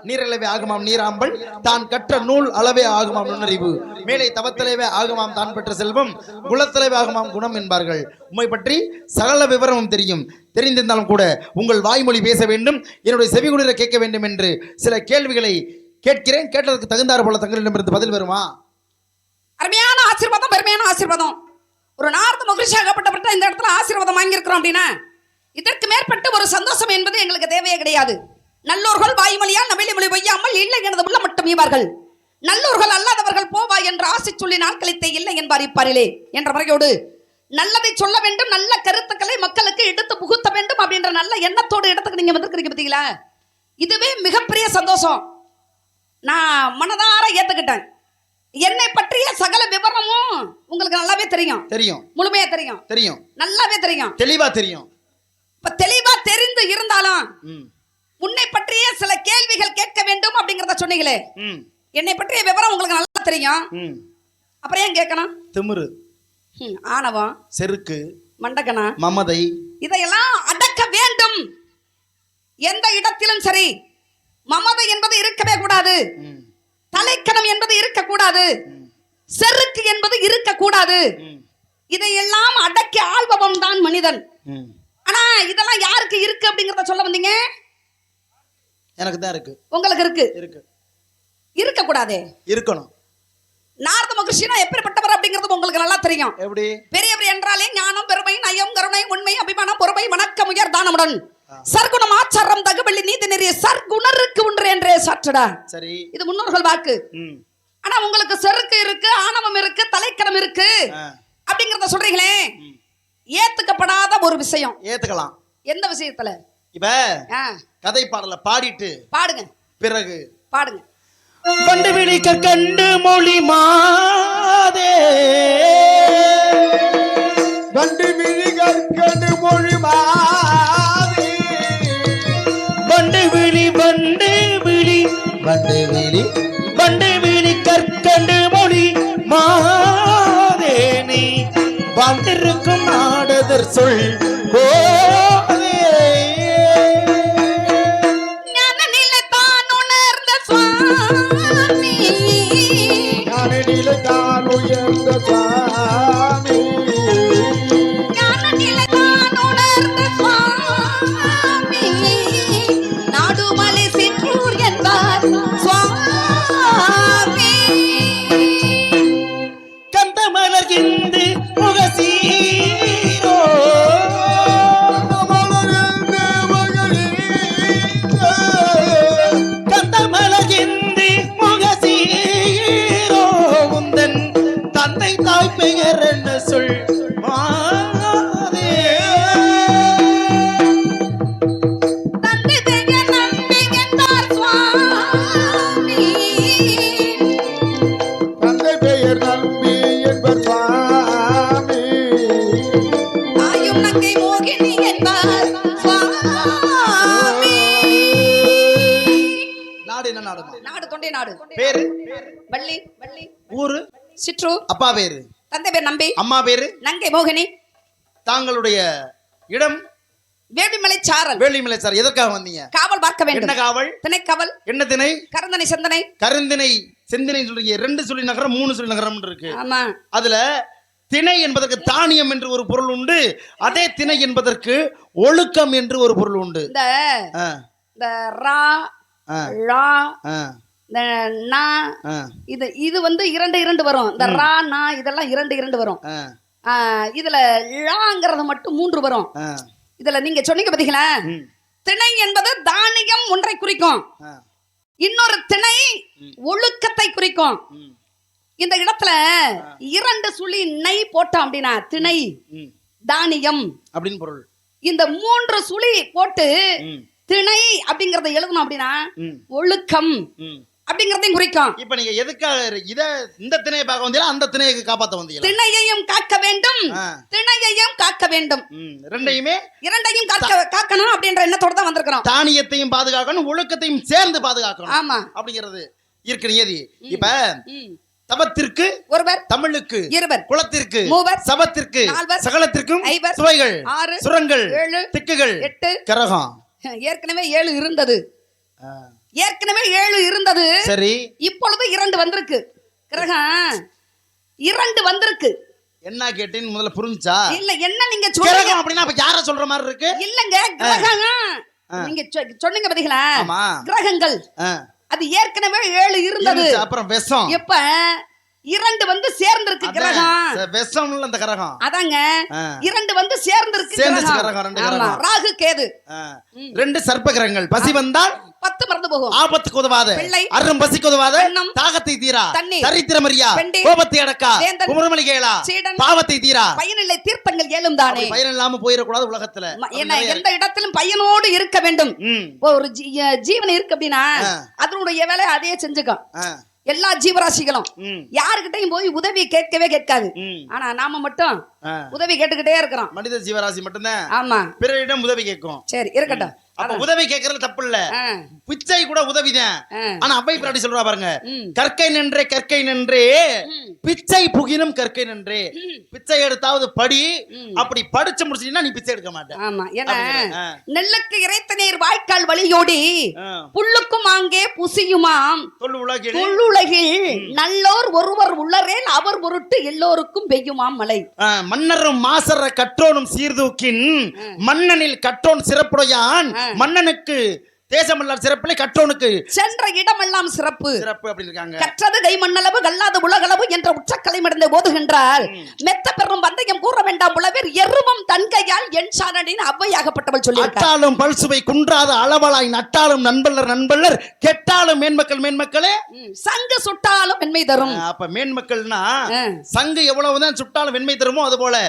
நீரளவே ஆகுமாம் நீராம்பல் தான் கற்ற நூல் அளவே ஆகுமாம் நுண்ணறிவு மேலே தவத்தலைவே ஆகுமாம் தான் பெற்ற செல்வம் குலத்தலைவே ஆகுமாம் குணம் என்பார்கள். உம்மை பற்றி சகல விவரமும் தெரியும். தெரிந்திருந்தாலும் கூட உங்கள் வாய்மொழி பேச வேண்டும், என்னுடைய செவிகுளிர கேட்க வேண்டும் என்று சில கேள்விகளை கேட்கிறேன். கேட்டதற்கு தகுந்தாறு போல தங்களிடமிருந்து பதில் வருமா? அருமையான ஆசீர்வாதம், பெருமையான ஆசீர்வாதம். ஒரு நார்ந்த மகிழ்ச்சியாகப்பட்ட இந்த இடத்துல ஆசீர்வாதம் வாங்கியிருக்கிறோம் அப்படின்னா இதற்கு மேற்பட்ட ஒரு சந்தோஷம் என்பது எங்களுக்கு தேவையே கிடையாது. நல்லோர்கள் வாய்மொழியால் நவிலி மொழி பொய்யாமல் இல்லை எனது உள்ள மட்டும் ஈவார்கள். நல்லோர்கள் அல்லாதவர்கள் போவா என்று ஆசை சொல்லி நாட்களித்தே இல்லை என்பார் இப்பாரிலே என்ற முறையோடு நல்லதை சொல்ல வேண்டும், நல்ல கருத்துக்களை மக்களுக்கு எடுத்து புகுத்த வேண்டும் அப்படின்ற நல்ல எண்ணத்தோடு இடத்துக்கு நீங்க வந்திருக்கிறீங்க பார்த்தீங்களா? இதுவே மிகப்பெரிய சந்தோஷம். நான் மனதார ஏத்துக்கிட்டேன். என்னை பற்றிய சகல விவரமும் உங்களுக்கு நல்லாவே தெரியும். தெரியும், முழுமையா தெரியும். தெரியும், நல்லாவே தெரியும், தெளிவா தெரியும். இப்ப தெளிவா தெரிந்து இருந்தாலும் உன்னை பற்றிய சில கேள்விகள் கேட்க வேண்டும் அப்படிங்கறத சொன்னீங்களே, என்னை பற்றிய விவரம் உங்களுக்கு நல்லா தெரியும். அப்புறம் ஏன் கேட்கணும்? திமிரு, ஆணவம், செருக்கு, மண்டகனா, மமதை, இதையெல்லாம் அடக்க வேண்டும். எந்த இடத்திலும் சரி மமதை என்பது இருக்கவே கூடாது, தலைக்கணம் என்பது இருக்கக்கூடாது, செருக்கு என்பது இருக்கக்கூடாது. இதையெல்லாம் அடக்கி ஆள்பவன் தான் மனிதன். ஆனா இதெல்லாம் யாருக்கு இருக்கு அப்படிங்கறத சொல்ல வந்தீங்க? எனக்கு தான் இருக்கு. உங்களுக்கு இருக்கு? இருக்கு. இருக்க கூடாதே, இருக்கணும். நாரத மகிழ்ச்சினா எப்படிப்பட்டவர் அப்படிங்கிறது உங்களுக்கு நல்லா தெரியும். எப்படி? பெரியவர் என்றாலே ஞானம், பெருமை, நயம், கருணை, உண்மை, அபிமானம், பொறுமை, வணக்கம், உயர் தானமுடன் சர்க்குணம், ஆச்சாரம், தகுவள்ளி, நீதி நெறிய சர்க்குணருக்கு ஒன்று என்றே சாற்றடா. சரி, இது முன்னோர்கள் வாக்கு. ஆனா உங்களுக்கு செருக்கு இருக்கு, ஆணவம் இருக்கு, தலைக்கணம் இருக்கு அப்படிங்கறத சொல்றீங்களே, ஏத்துக்கப்படாத ஒரு விஷயம். ஏத்துக்கலாம். எந்த விஷயத்துல? இப்ப கதை பாடல பாடிட்டு பாடுங்க, பிறகு பாடுங்க. பண்டு விழிக்க கண்டு மொழி மாதே, பண்டு விழிக்க கண்டு மொழி மாதே, பண்டு விழி பண்டு விழி பண்டு விழி பண்டு விழி கற்கண்டு மொழி மாதே, நீ வந்திருக்கும் நாடதர் சொல் போதே. ஞானநிலை தான் உணர்ந்த சுவாமி, ஞானநிலை தான் உயர்ந்த சுவாமி, ஞானநிலை தான் உணர்ந்த சுவாமி, நாடுமலை சிற்றூர் என்பார் சுவாமி. கந்தமலர் இந்து முகசீரோ, கந்தமலர் இந்து முகசீரோ, உந்தன் தந்தை தாய் பெயர் என்ன சொல் மாதே. தந்தை பெயர் நம்பி என்றார் சுவாமி, தந்தை பெயர் நம்பி என்பர் சுவாமி, தாயும் நங்கை மோகினி என்பார் சுவாமி. நாடு என்ன நாடு? நாடு தொண்டை நாடு. பேரு வள்ளி, வள்ளி. ஊரு சிற்றூர். அப்பா பேரு? தந்தை பேர் நம்பி, அம்மா பேரு நங்கை மோகினி. தாங்களுடைய இடம்? வேலிமலை சாரல். வேலிமலை சாரல். எதற்காக வந்தீங்க? காவல் பார்க்க வேண்டும். என்ன காவல்? திணை காவல். என்ன திணை? கருந்தனை செந்தனை. கருந்தினை செந்தினை சொல்றீங்க. 2 சொல்லி நகரம் 3 சொல்லி நகரம் இருக்கு. ஆமா. அதுல திணை என்பதற்கு தானியம் என்று ஒரு பொருள் உண்டு, அதே திணை என்பதற்கு ஒழுக்கம் என்று ஒரு பொருள் உண்டு. இந்த ரா லா இந்த நா இது வந்து 2 வரும். இந்த ரா நா இதெல்லாம் 2 வரும். இதுல ழாங்கிறது மட்டும் 3 வரும். இதுல நீங்க சொன்னீங்க பாத்தீங்களா, திணை என்பது தானியம் ஒன்றை குறிக்கும், இன்னொரு திணை ஒழுக்கத்தை குறிக்கும். இந்த இடத்துல 2 சுழி நை போட்டோம் அப்படின்னா திணை தானியம் அப்படின்னு பொருள். இந்த 3 சுழி போட்டு திணை அப்படிங்கறத எழுதணும் அப்படின்னா ஒழுக்கம் அப்படிங்கறதையும் குறிக்கும். இப்ப நீங்க எதுக்காக இந்த திணையை பார்க்க வந்தீங்களா, அந்த திணையை காப்பாற்ற வந்தீங்களா? திணையையும் காக்க வேண்டும், திணையையும் காக்க வேண்டும். இரண்டையும் காக்கணும் அப்படின்ற எண்ணத்தோட தான் வந்திருக்கிறோம். தானியத்தையும் பாதுகாக்கணும், ஒழுக்கத்தையும் சேர்ந்து பாதுகாக்கணும். ஆமா, அப்படிங்கிறது இருக்கு நியதி. இப்ப தவத்திற்கு ஒருவர், தமிழுக்கு இருவர், குலத்திற்கு மூவர், சபத்திற்கு நால்வர், சகலத்திற்கும் ஐவர், சுவைகள் 6, சுரங்கள் 7, திக்குகள் 8, கரகம் ஏற்கனவே 7 இருந்தது. ஏற்கனவே 7 இருந்தது. சரி, இப்பொழுது 2 வந்திருக்கு. கிரகம் 2 வந்திருக்கு. என்ன கேட்டேன்னு முதல்ல புரிஞ்சா? இல்ல என்ன நீங்க சொல்றீங்க கிரகம் அப்படின்னா அப்ப யார சொல்ற மாதிரி இருக்கு? இல்லங்க கிரகம் நீங்க சொன்னீங்க பாத்தீங்களா? ஆமா, கிரகங்கள் அது ஏற்கனவே 7 இருந்தது. அப்புறம் விஷம் இப்ப 2 வந்து சேர்ந்திருக்கு கிரகம். விஷம்ல அந்த கிரகம் அதாங்க 2 வந்து சேர்ந்திருக்கு கிரகம். ஆமா, ராகு கேது 2 சர்ப்ப கிரகங்கள். பசி வந்தால் 10 மறந்து போகும். ஆபத்துக்கு உதவாத, அரும் பசிக்கு உதவாத, தாகத்தை தீரா, தரித்திரமரியா, கோபத்தை அடக்கா, குமரமலி கேளா, பாவத்தை தீரா, பயனில்லை தீர்த்தங்கள் 7 தானே. பயன் இல்லாம போயிடக்கூடாது உலகத்துல. எந்த இடத்திலும் பயனோடு இருக்க வேண்டும். ஒரு ஜீவன் இருக்கு அப்படின்னா அதனுடைய வேலை அதே செஞ்சுக்கும். எல்லா ஜீவராசிகளும் யாருக்கிட்டையும் போய் உதவி கேட்கவே கேட்காது. ஆனா நாம மட்டும் உதவி கேட்டுக்கிட்டே இருக்கிறோம். மனித ஜீவராசி மட்டும்தான் ஆமா பிறரிடம் உதவி கேட்கும். சரி இருக்கட்டும். அப்ப உதவி கேட்கறது தப்பு இல்ல, பிச்சை கூட உதவிதான். ஆனா அவ்வை பிராட்டி சொல்றா பாருங்க, கற்கை நின்றே பிச்சை புகினும் கற்கை நின்றே. பிச்சை எடுத்தாவது படி, அப்படி படிச்சு முடிச்சீங்கன்னா நீ பிச்சை எடுக்க மாட்ட. ஆமா, ஏன்னா நெல்லுக்கு இறைத்த நீர் வாய்க்கால் வழியோடி புல்லுக்கும் அங்கே புசியுமாம் தொல்லுலகில் நல்லோர் ஒருவர் உள்ளரேல் அவர் பொருட்டு எல்லோருக்கும் பெய்யுமாம் மழை. மன்னரும் மாசற கற்றோனும் சீர்தூக்கின் மன்னனில் கற்றோன் சிறப்புடையான், மன்னனுக்கு தேசமல்லார் சிறப்பிலே கற்றோனுக்கு சென்ற இடமெல்லாம் சிறப்பு சிறப்பு அப்படி இருக்காங்க. கற்றது கை மண்ணளவு கல்லாத உலகளவு என்ற உச்சக்கலை மடந்த போதுகின்றார். மெத்த பெறும் பந்தயம் கூற வேண்டாம் உளவர் எருமம் தன் கையால் என் சாரடின் அவ்வையாகப்பட்டவள் சொல்லி அட்டாலும் பல்சுவை குன்றாத அளவலாய் நட்டாலும் நண்பல்லர் கெட்டாலும் மேன்மக்களே சங்கு சுட்டாலும் வெண்மை தரும். அப்ப மேன்மக்கள்னா சங்கு எவ்வளவுதான் சுட்டாலும் வெண்மை தருமோ அது போல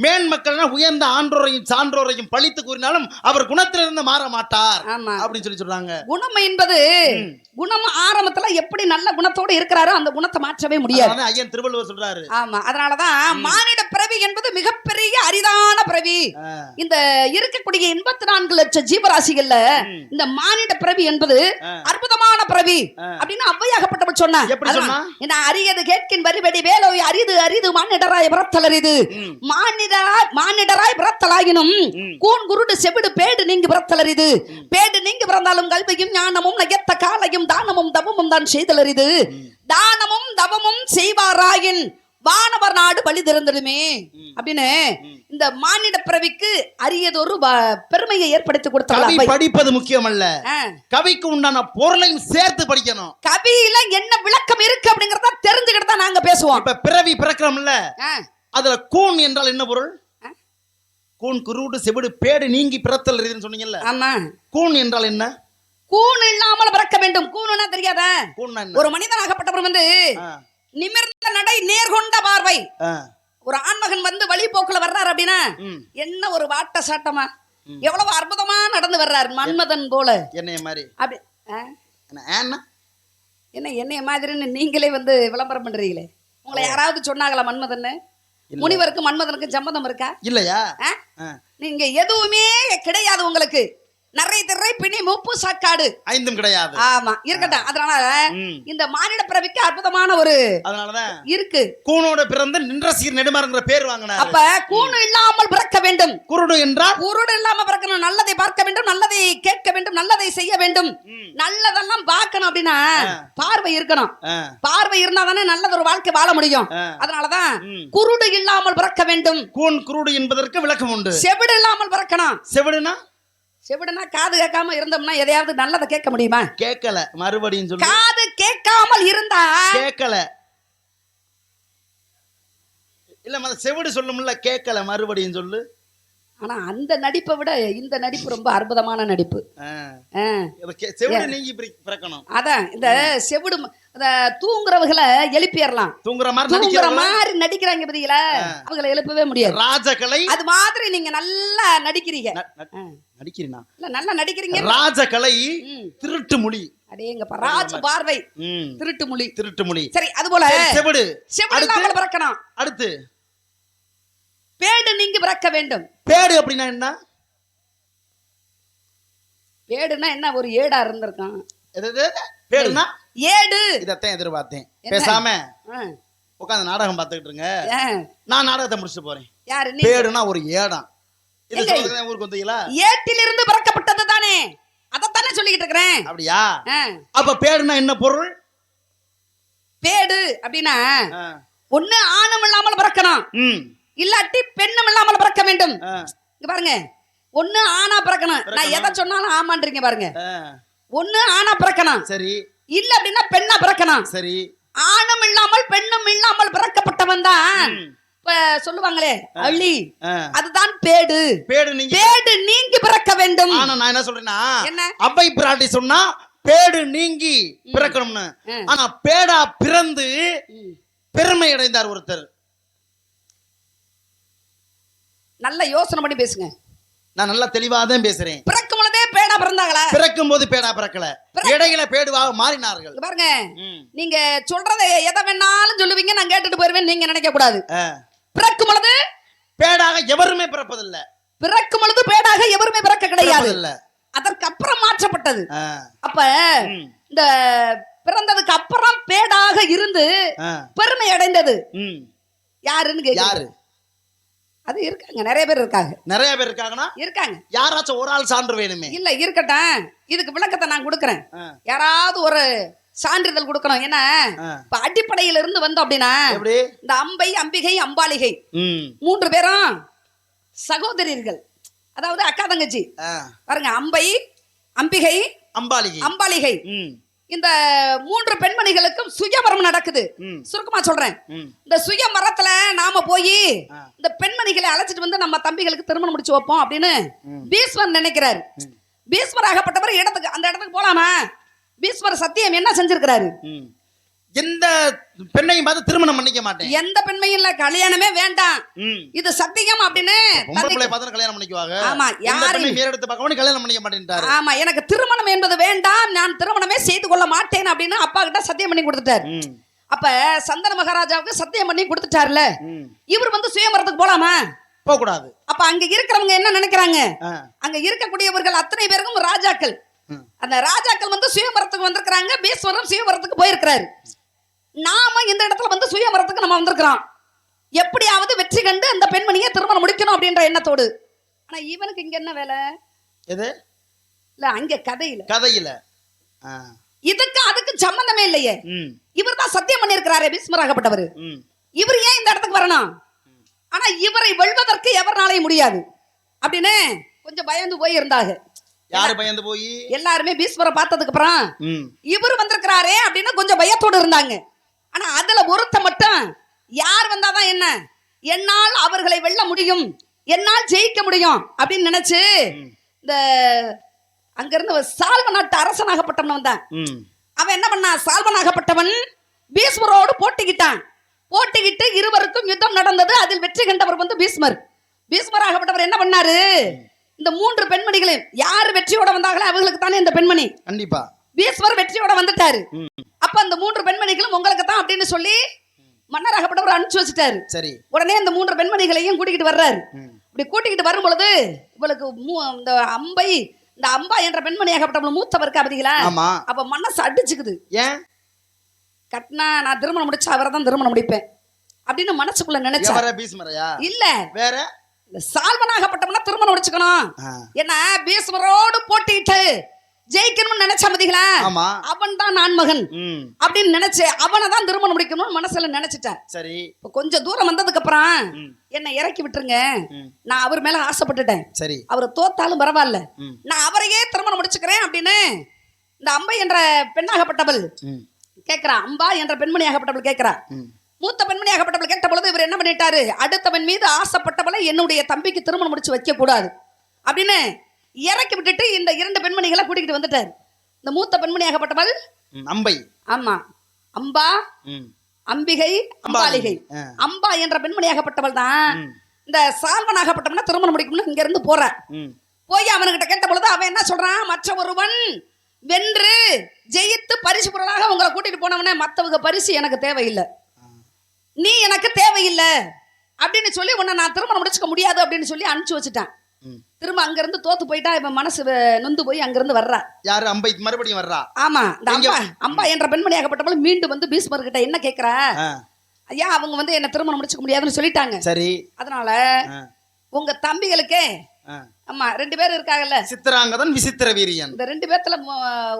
மேன்மக்கள்னா உயர்ந்த ஆன்றோரையும் சான்றோரையும் பழித்து கூறினாலும் அவர் குணத்திலிருந்து மாற மாட்டார் அப்படின்னு சொல்லி சொல்றாங்க. குணம் என்பது குணம் ஆரம்பத்துல எப்படி நல்ல குணத்தோடு இருக்கிறாரோ அந்த குணத்தை மாற்றவே முடியாது. ஐயன் திருவள்ளுவர் சொல்றாரு. ஆமா, அதனாலதான் மானிட பிறவி என்பது மிகப்பெரிய அரிதான பிறவி. இந்த இருக்கக்கூடிய 84 லட்சம் ஜீவராசிகள்ல இந்த மானிட பிறவி என்பது அற்புதமான பிறவி அப்படின்னு அவ்வையாகப்பட்டவள் சொன்ன. அரியது கேட்கின் வரிபடி வேலோய் அரிது அரிது மானிடராய் பிறத்தல் அரிது. மானிடராய் பிறத்தலாயினும் கூன் குருடு செவிடு பேடு நீங்கி பிறத்தல் அரிது. பேடு நீங்கி பிறந்தாலும் கல்வியும் ஞானமும் நயத்த காலையும் தானமும் தவமும் தான் செய்தல் அரிது. தானமும் தவமும் செய்வாராயின் வானவர் நாடு பலி திறந்துடுமே அப்படின்னு இந்த மானிட பிறவிக்கு அரியதொரு பெருமையை ஏற்படுத்தி கொடுத்தாங்க. படிப்பது முக்கியம் அல்ல, கவிக்கு உண்டான பொருளையும் சேர்த்து படிக்கணும். கவியில என்ன விளக்கம் இருக்கு அப்படிங்கறத தெரிஞ்சுக்கிட்டு தான் நாங்க பேசுவோம். இப்ப பிறவி பிறக்கிறோம்ல, அதுல கூன் என்றால் என்ன பொருள்? கூன் குருடு செவிடு பேடு நீங்கி பிறத்தல் அரிதுன்னு சொன்னீங்கல்ல. ஆமா, கூன் என்றால் என்ன? கூன் இல்லாமல் பிறக்க வேண்டும். கூன்னா தெரியாத? ஒரு மனிதனாகப்பட்டவர் வந்து நிமிர்ந்த நடை நேர்கொண்ட பார்வை. ஒரு ஆண்மகன் வந்து வழி போக்குல வர்றாரு அப்படின்னா என்ன ஒரு வாட்ட சாட்டமா எவ்வளவு அற்புதமா நடந்து வர்றாரு, மன்மதன் போல. என்னைய மாதிரி அப்படி என்ன என்னைய மாதிரின்னு நீங்களே வந்து விளம்பரம் பண்றீங்களே. உங்களை யாராவது சொன்னாங்களா மன்மதன்? முனிவருக்கு மன்மதனுக்கு சம்பந்தம் இருக்கா? இல்லையா? நீங்க எதுவுமே கிடையாது. உங்களுக்கு நரை திரை பிணி மூப்பு சாக்காடு ஐந்தும் கிடையாது. ஆமா, இருக்கட்டும். அதனால இந்த மானிட பிறவிக்கு அற்புதமான ஒரு அதனாலதான் இருக்கு. கூனோட பிறந்து நின்ற சீர் நெடுமாறுங்கிற பேர் வாங்கினார். அப்ப கூணு இல்லாமல் பிறக்க வேண்டும். குருடு என்றால் குருடு இல்லாம பிறக்கணும். நல்லதை பார்க்க வேண்டும், நல்லதை கேட்க வேண்டும், நல்லதை செய்ய வேண்டும். நல்லதெல்லாம் பார்க்கணும் அப்படின்னா பார்வை இருக்கணும். பார்வை இருந்தா தானே நல்லது ஒரு வாழ்க்கை வாழ முடியும். அதனாலதான் குருடு இல்லாமல் பிறக்க வேண்டும். கூன் குருடு என்பதற்கு விளக்கம் உண்டு. செவிடு இல்லாமல் பிறக்கணும். செவிடுனா செவிடுனா காது கேட்காம இருந்தோம்னா எதையாவது நல்லதை கேட்க முடியுமா? கேட்கல. மறுபடியும் சொல்லு. காது கேட்காமல் இருந்தா கேட்கல இல்ல, மத செவிடு சொல்லும்ல, கேட்கல. மறுபடியும் சொல்லு. ஆனா அந்த நடிப்பை விட இந்த நடிப்பு ரொம்ப அற்புதமான நடிப்பு. செவிடு நீங்கி பிறக்கணும். அதான் இந்த செவிடு தூங்குறவங்களை எழுப்பிடலாம். தூங்குற மாதிரி நடிக்கிறாங்க பாத்தீங்களா, அவங்களை எழுப்பவே முடியாது. ராஜகலை அது மாதிரி நீங்க நல்லா நடிக்கிறீங்க. நடிக்கிறீனா? இல்ல நல்லா நடிக்கிறீங்க. ராஜகலை திருட்டு மொழி. அடேங்கப்பா, ராஜ பார்வை திருட்டு மொழி. திருட்டு மொழி. சரி, அது போல செவிடு செவிடு பிறக்கணும். அடுத்து பேடு நீங்க பிறக்க வேண்டும். பேடு அப்படின்னா என்ன? பேடுனா என்ன? ஒரு ஏடா இருந்திருக்கான். பேடுனா ஏடு. இதத்தான் எதிர்பார்த்தேன். பேசாம உட்காந்து நாடகம் பார்த்துக்கிட்டு இருங்க, நான் நாடகத்தை முடிச்சுட்டு போறேன். யாரு? பேடுனா ஒரு ஏடம். ஊருக்கு வந்தீங்களா? ஏட்டிலிருந்து பிறக்கப்பட்டது தானே, அதத்தானே சொல்லிக்கிட்டு இருக்கிறேன். அப்படியா? ஆ. அப்ப பேடுனா என்ன பொருள்? பேடு அப்படின்னா ஒண்ணு ஆணும் இல்லாமல் பிறக்கணும், ம். இல்லாட்டி பெண்ணும் இல்லாமல் பிறக்க வேண்டும். ஆ. இங்க பாருங்க, ஒண்ணு ஆணா பிறக்கணும். நான் எதை சொன்னாலும் ஆமான்றீங்க பாருங்க. ஒண்ணு ஆணா பிறக்கணும், சரி. இல்ல அப்படின்னா பெண்ணா பிறக்கணும். சரி. ஆணும் இல்லாமல் பெண்ணும் இல்லாமல் பிறக்கப்பட்டவன் தான் இப்ப சொல்லுவாங்களே அள்ளி, அதுதான் பேடு. பேடு நீங்க பேடு நீங்கி பிறக்க வேண்டும். ஆனா நான் என்ன சொல்றேன்னா, என்ன? அவ்வை பிராட்டி சொன்னா பேடு நீங்கி பிறக்கணும்னு. ஆனா பேடா பிறந்து பெருமை அடைந்தார் ஒருத்தர். நல்ல யோசனை பண்ணி பேசுங்க. நான் நல்லா தெளிவா தான் பேசுறேன். பிறக்கும் பொழுதே பேடா பிறந்தாங்களா? பிறக்கும் போது பேடா பிறக்கல, இடையில பேடுவாக மாறினார்கள். பாருங்க, நீங்க சொல்றத எதை வேணாலும் சொல்லுவீங்க, நான் கேட்டுட்டு போயிருவேன் நீங்க நினைக்க கூடாது. பிறக்கும் பொழுது பேடாக எவருமே பிறப்பதில்லை. பிறக்கும் பொழுது பேடாக எவருமே பிறக்க கிடையாது. இல்ல, அதற்கு அப்புறம் மாற்றப்பட்டது. அப்ப இந்த பிறந்ததுக்கு அப்புறம் பேடாக இருந்து பெருமை அடைந்தது யாருன்னு யாரு? அது இருக்காங்க, நிறைய பேர் இருக்காங்க. நிறைய பேர் இருக்காங்கன்னா இருக்காங்க. யாராச்சும் ஒரு ஆள் சான்று வேணுமே. இல்ல இருக்கட்டும், இதுக்கு விளக்கத்தை நான் கொடுக்கறேன். யாராவது ஒரு சான்றிதழ் கொடுக்கணும். ஏன்னா இப்ப அடிப்படையில இருந்து வந்தோம் அப்படின்னா, இந்த அம்பை, அம்பிகை, அம்பாலிகை 3 பேரும் சகோதரிகள், அதாவது அக்கா தங்கச்சி. பாருங்க, அம்பை, அம்பிகை, அம்பாலிகை, அம்பாலிகை. இந்த 3 பெண்மணிகளுக்கும் சுயவரம் நடக்குது. சுருக்கமா சொல்றேன், இந்த சுயவரத்துல நாம போய் இந்த பெண்மணிகளை அழைச்சிட்டு வந்து நம்ம தம்பிகளுக்கு திருமணம் முடிச்சு வைப்போம் அப்படின்னு பீஸ்வர் நினைக்கிறாரு. பீஸ்வர் ஆகப்பட்டவர் அந்த இடத்துக்கு போலாமா? பீஸ்வர் சத்தியம் என்ன செஞ்சிருக்கிறாரு? எந்த பெண்ணையும் பார்த்து திருமணம் பண்ணிக்க மாட்டேன், எந்த பெண்மையும் இல்ல, கல்யாணமே வேண்டாம், இது சத்தியம் அப்படின்னு கல்யாணம் பண்ணிக்குவாங்க. ஆமா, யாரையும் மேலெடுத்து பார்க்க கல்யாணம் பண்ணிக்க மாட்டேன்ட்டாரு. ஆமா, எனக்கு திருமணம் என்பது வேண்டாம், நான் திருமணமே செய்து கொள்ள மாட்டேன் அப்படின்னு அப்பா கிட்ட சத்தியம் பண்ணி கொடுத்துட்டாரு. அப்ப சந்தன மகாராஜாவுக்கு சத்தியம் பண்ணி கொடுத்துட்டாருல, இவர் வந்து சுயமரத்துக்கு போலாமா? போக கூடாது. அப்ப அங்க இருக்கிறவங்க என்ன நினைக்கிறாங்க, அங்க இருக்கக்கூடியவர்கள் அத்தனை பேருக்கும் ராஜாக்கள். அந்த ராஜாக்கள் வந்து சுயமரத்துக்கு வந்திருக்கிறாங்க, பீஸ்வரம் சுயமரத்துக்கு போயிருக்கிறாரு. நாம இந்த இடத்துல வந்து சுயமரத்துக்கு நம்ம வந்திருக்கிறோம், எப்படியாவது வெற்றி கண்டு அந்த பெண்மணியை திருமணம் முடிக்கணும் அப்படின்ற எண்ணத்தோடு. ஆனா இவனுக்கு இங்க என்ன வேலை? எது இல்ல, அங்க கதையில இதுக்கு அதுக்கு சம்பந்தமே இல்லையே. இவர் தான் சத்தியம் பண்ணியிருக்கிறாரே பீஸ்மராகப்பட்டவர், இவர் ஏன் இந்த இடத்துக்கு வரணும்? ஆனா இவரை வெல்வதற்கு எவர்னாலையும் முடியாது அப்படின்னு கொஞ்சம் பயந்து போய் இருந்தாங்க. யாரு பயந்து போய்? எல்லாருமே பீஸ்வரை பார்த்ததுக்கு அப்புறம் இவர் வந்திருக்கிறாரே அப்படின்னு கொஞ்சம் பயத்தோடு இருந்தாங்க. ஆனா அதுல ஒருத்த மட்டும், யார் வந்தாதான் என்ன, என்னால் அவர்களை வெல்ல முடியும், என்னால் ஜெயிக்க முடியும் அப்படின்னு நினைச்சு இந்த அங்க இருந்து சால்வ நாட்டு அரசனாகப்பட்டவன் வந்தான். அவன் என்ன பண்ணா, சால்வனாகப்பட்டவன் பீஸ்மரோடு போட்டிக்கிட்டு இருவருக்கும் யுத்தம் நடந்தது. அதில் வெற்றி கண்டவர் வந்து பீஸ்மர். பீஸ்மராகப்பட்டவர் என்ன பண்ணாரு, இந்த 3 பெண்மணிகளையும் யாரு வெற்றியோட வந்தாங்களோ அவங்களுக்கு தானே இந்த பெண்மணி. கண்டிப்பா பீஸ்வர் வெற்றியோட வந்துட்டாரு. அப்ப அந்த 3 பெண்மணிகளும் உங்களுக்கு தான் அப்படின்னு சொல்லி மன்னராகப்பட்டவர் அனுப்பிச்சு வச்சுட்டாரு. சரி, உடனே இந்த 3 பெண்மணிகளையும் கூட்டிக்கிட்டு வர்றாரு. இப்படி கூட்டிக்கிட்டு வரும் பொழுது இவளுக்கு இந்த அம்பை, இந்த அம்பா என்ற பெண்மணியாகப்பட்டவள் மூத்தவருக்கு அவதிகளா, அப்ப மனசு அடிச்சுக்குது. ஏன் கட்டினா நான் திருமணம் முடிச்சா அவரை தான் திருமணம் முடிப்பேன் அப்படின்னு மனசுக்குள்ள நினைச்சா. இல்ல, வேற சால்வனாகப்பட்டவனா திருமணம் முடிச்சுக்கணும். ஏன்னா பீஸ்வரோடு போட்டிட்டு ஜெயிக்கணும்னு நினைச்ச மதிகளா, அவன் தான் நான் மகன் அப்படின்னு நினைச்சு அவனை தான் திருமணம் முடிக்கணும்னு மனசுல நினைச்சிட்டேன். சரி, கொஞ்சம் தூரம் வந்ததுக்கு அப்புறம் என்னை இறக்கி விட்டுருங்க, நான் அவர் மேல ஆசைப்பட்டுட்டேன். சரி, அவர் தோத்தாலும் பரவாயில்ல, நான் அவரையே திருமணம் முடிச்சுக்கிறேன் அப்படின்னு இந்த அம்பை என்ற பெண்ணாகப்பட்டவள் கேட்கிறா. அம்பா என்ற பெண்மணியாகப்பட்டவள் கேட்கிறா. மூத்த பெண்மணியாகப்பட்டவள் கேட்ட பொழுது இவர் என்ன பண்ணிட்டாரு, அடுத்தவன் மீது ஆசைப்பட்டவளை என்னுடைய தம்பிக்கு திருமணம் முடிச்சு வைக்க கூடாது அப்படின்னு இறக்கி விட்டுட்டு இந்த 2 பெண்மணிகளை கூட்டிக்கிட்டு வந்துட்டாரு. இந்த மூத்த பெண்மணியாகப்பட்டவள் அம்பை, ஆமா, அம்பா, அம்பிகை, அம்பாலிகை. அம்பா என்ற பெண்மணியாகப்பட்டவள் தான் இந்த சால்வனாகப்பட்டவன திருமணம் முடிக்கணும்னு இங்க இருந்து போற. போய் அவன்கிட்ட கேட்ட பொழுது அவன் என்ன சொல்றான், மற்ற ஒருவன் வென்று ஜெயித்து பரிசு பொருளாக உங்களை கூட்டிட்டு போனவனே, மற்றவங்க பரிசு எனக்கு தேவையில்லை, நீ எனக்கு தேவையில்லை அப்படின்னு சொல்லி உன்னை நான் திருமணம் முடிச்சுக்க முடியாது அப்படின்னு சொல்லி அனுப்பிச்சு வச்சுட்டான். திரும்ப அங்க இருந்து தோத்து போயிட்டா, இவன் மனசு நொந்து போய் அங்க இருந்து வர்றா. யாரு, அம்பை மறுபடியும் வர்றா. ஆமா, இந்த அம்பா என்ற பெண்மணியாகப்பட்டவள் மீண்டும் வந்து பீஸ்மர் கிட்ட என்ன கேக்குறா, ஐயா அவங்க வந்து என்ன திருமணம் முடிச்சுக்க முடியாதுன்னு சொல்லிட்டாங்க. சரி, அதனால உங்க தம்பிகளுக்கே ஆமா 2 பேர் இருக்காங்கல்ல, சித்திராங்கதன் விசித்திர வீரியன். இந்த 2 பேத்துல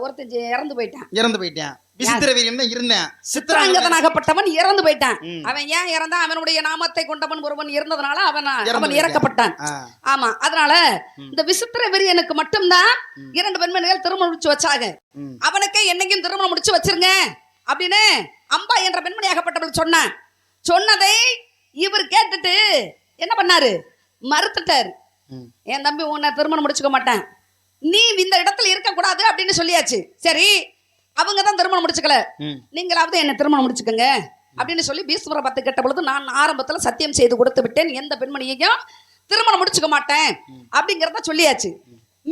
ஒருத்தன் இறந்து போயிட்டான். விசித்திர வீரியன் தான் இருந்தேன். சித்திராங்கதனாகப்பட்டவன் இறந்து போயிட்டான். அவன் ஏன் இறந்தான்? அவனுடைய நாமத்தை கொண்டவன் ஒருவன் இருந்ததுனால அவன் இறக்கப்பட்டான். ஆமா, அதனால இந்த விசித்திர வீரியனுக்கு மட்டும்தான் 2 பெண்மணிகள் திருமணம் முடிச்சு வச்சாங்க. அவனுக்கே என்னைக்கும் திருமணம் முடிச்சு வச்சிருங்க அப்படின்னு அம்பா என்ற பெண்மணியாகப்பட்டவள் சொன்னதை இவர் கேட்டுட்டு என்ன பண்ணாரு? மறுத்துட்டாரு. என் தம்பி உன்னை திருமணம் முடிச்சுக்க மாட்டேன், நீ இந்த இடத்துல இருக்க கூடாது அப்படின்னு சொல்லியாச்சு. சரி, அவங்க தான் திருமணம் முடிச்சுக்கல, நீங்களாவது என்ன திருமணம் முடிச்சுக்கங்க அப்படின்னு சொல்லி பீஷ்மரை பார்த்து கேட்ட பொழுது, நான் ஆரம்பத்துல சத்தியம் செய்து கொடுத்து விட்டேன், எந்த பெண்மணியையும் திருமணம் முடிச்சுக்க மாட்டேன் அப்படிங்கறத சொல்லியாச்சு.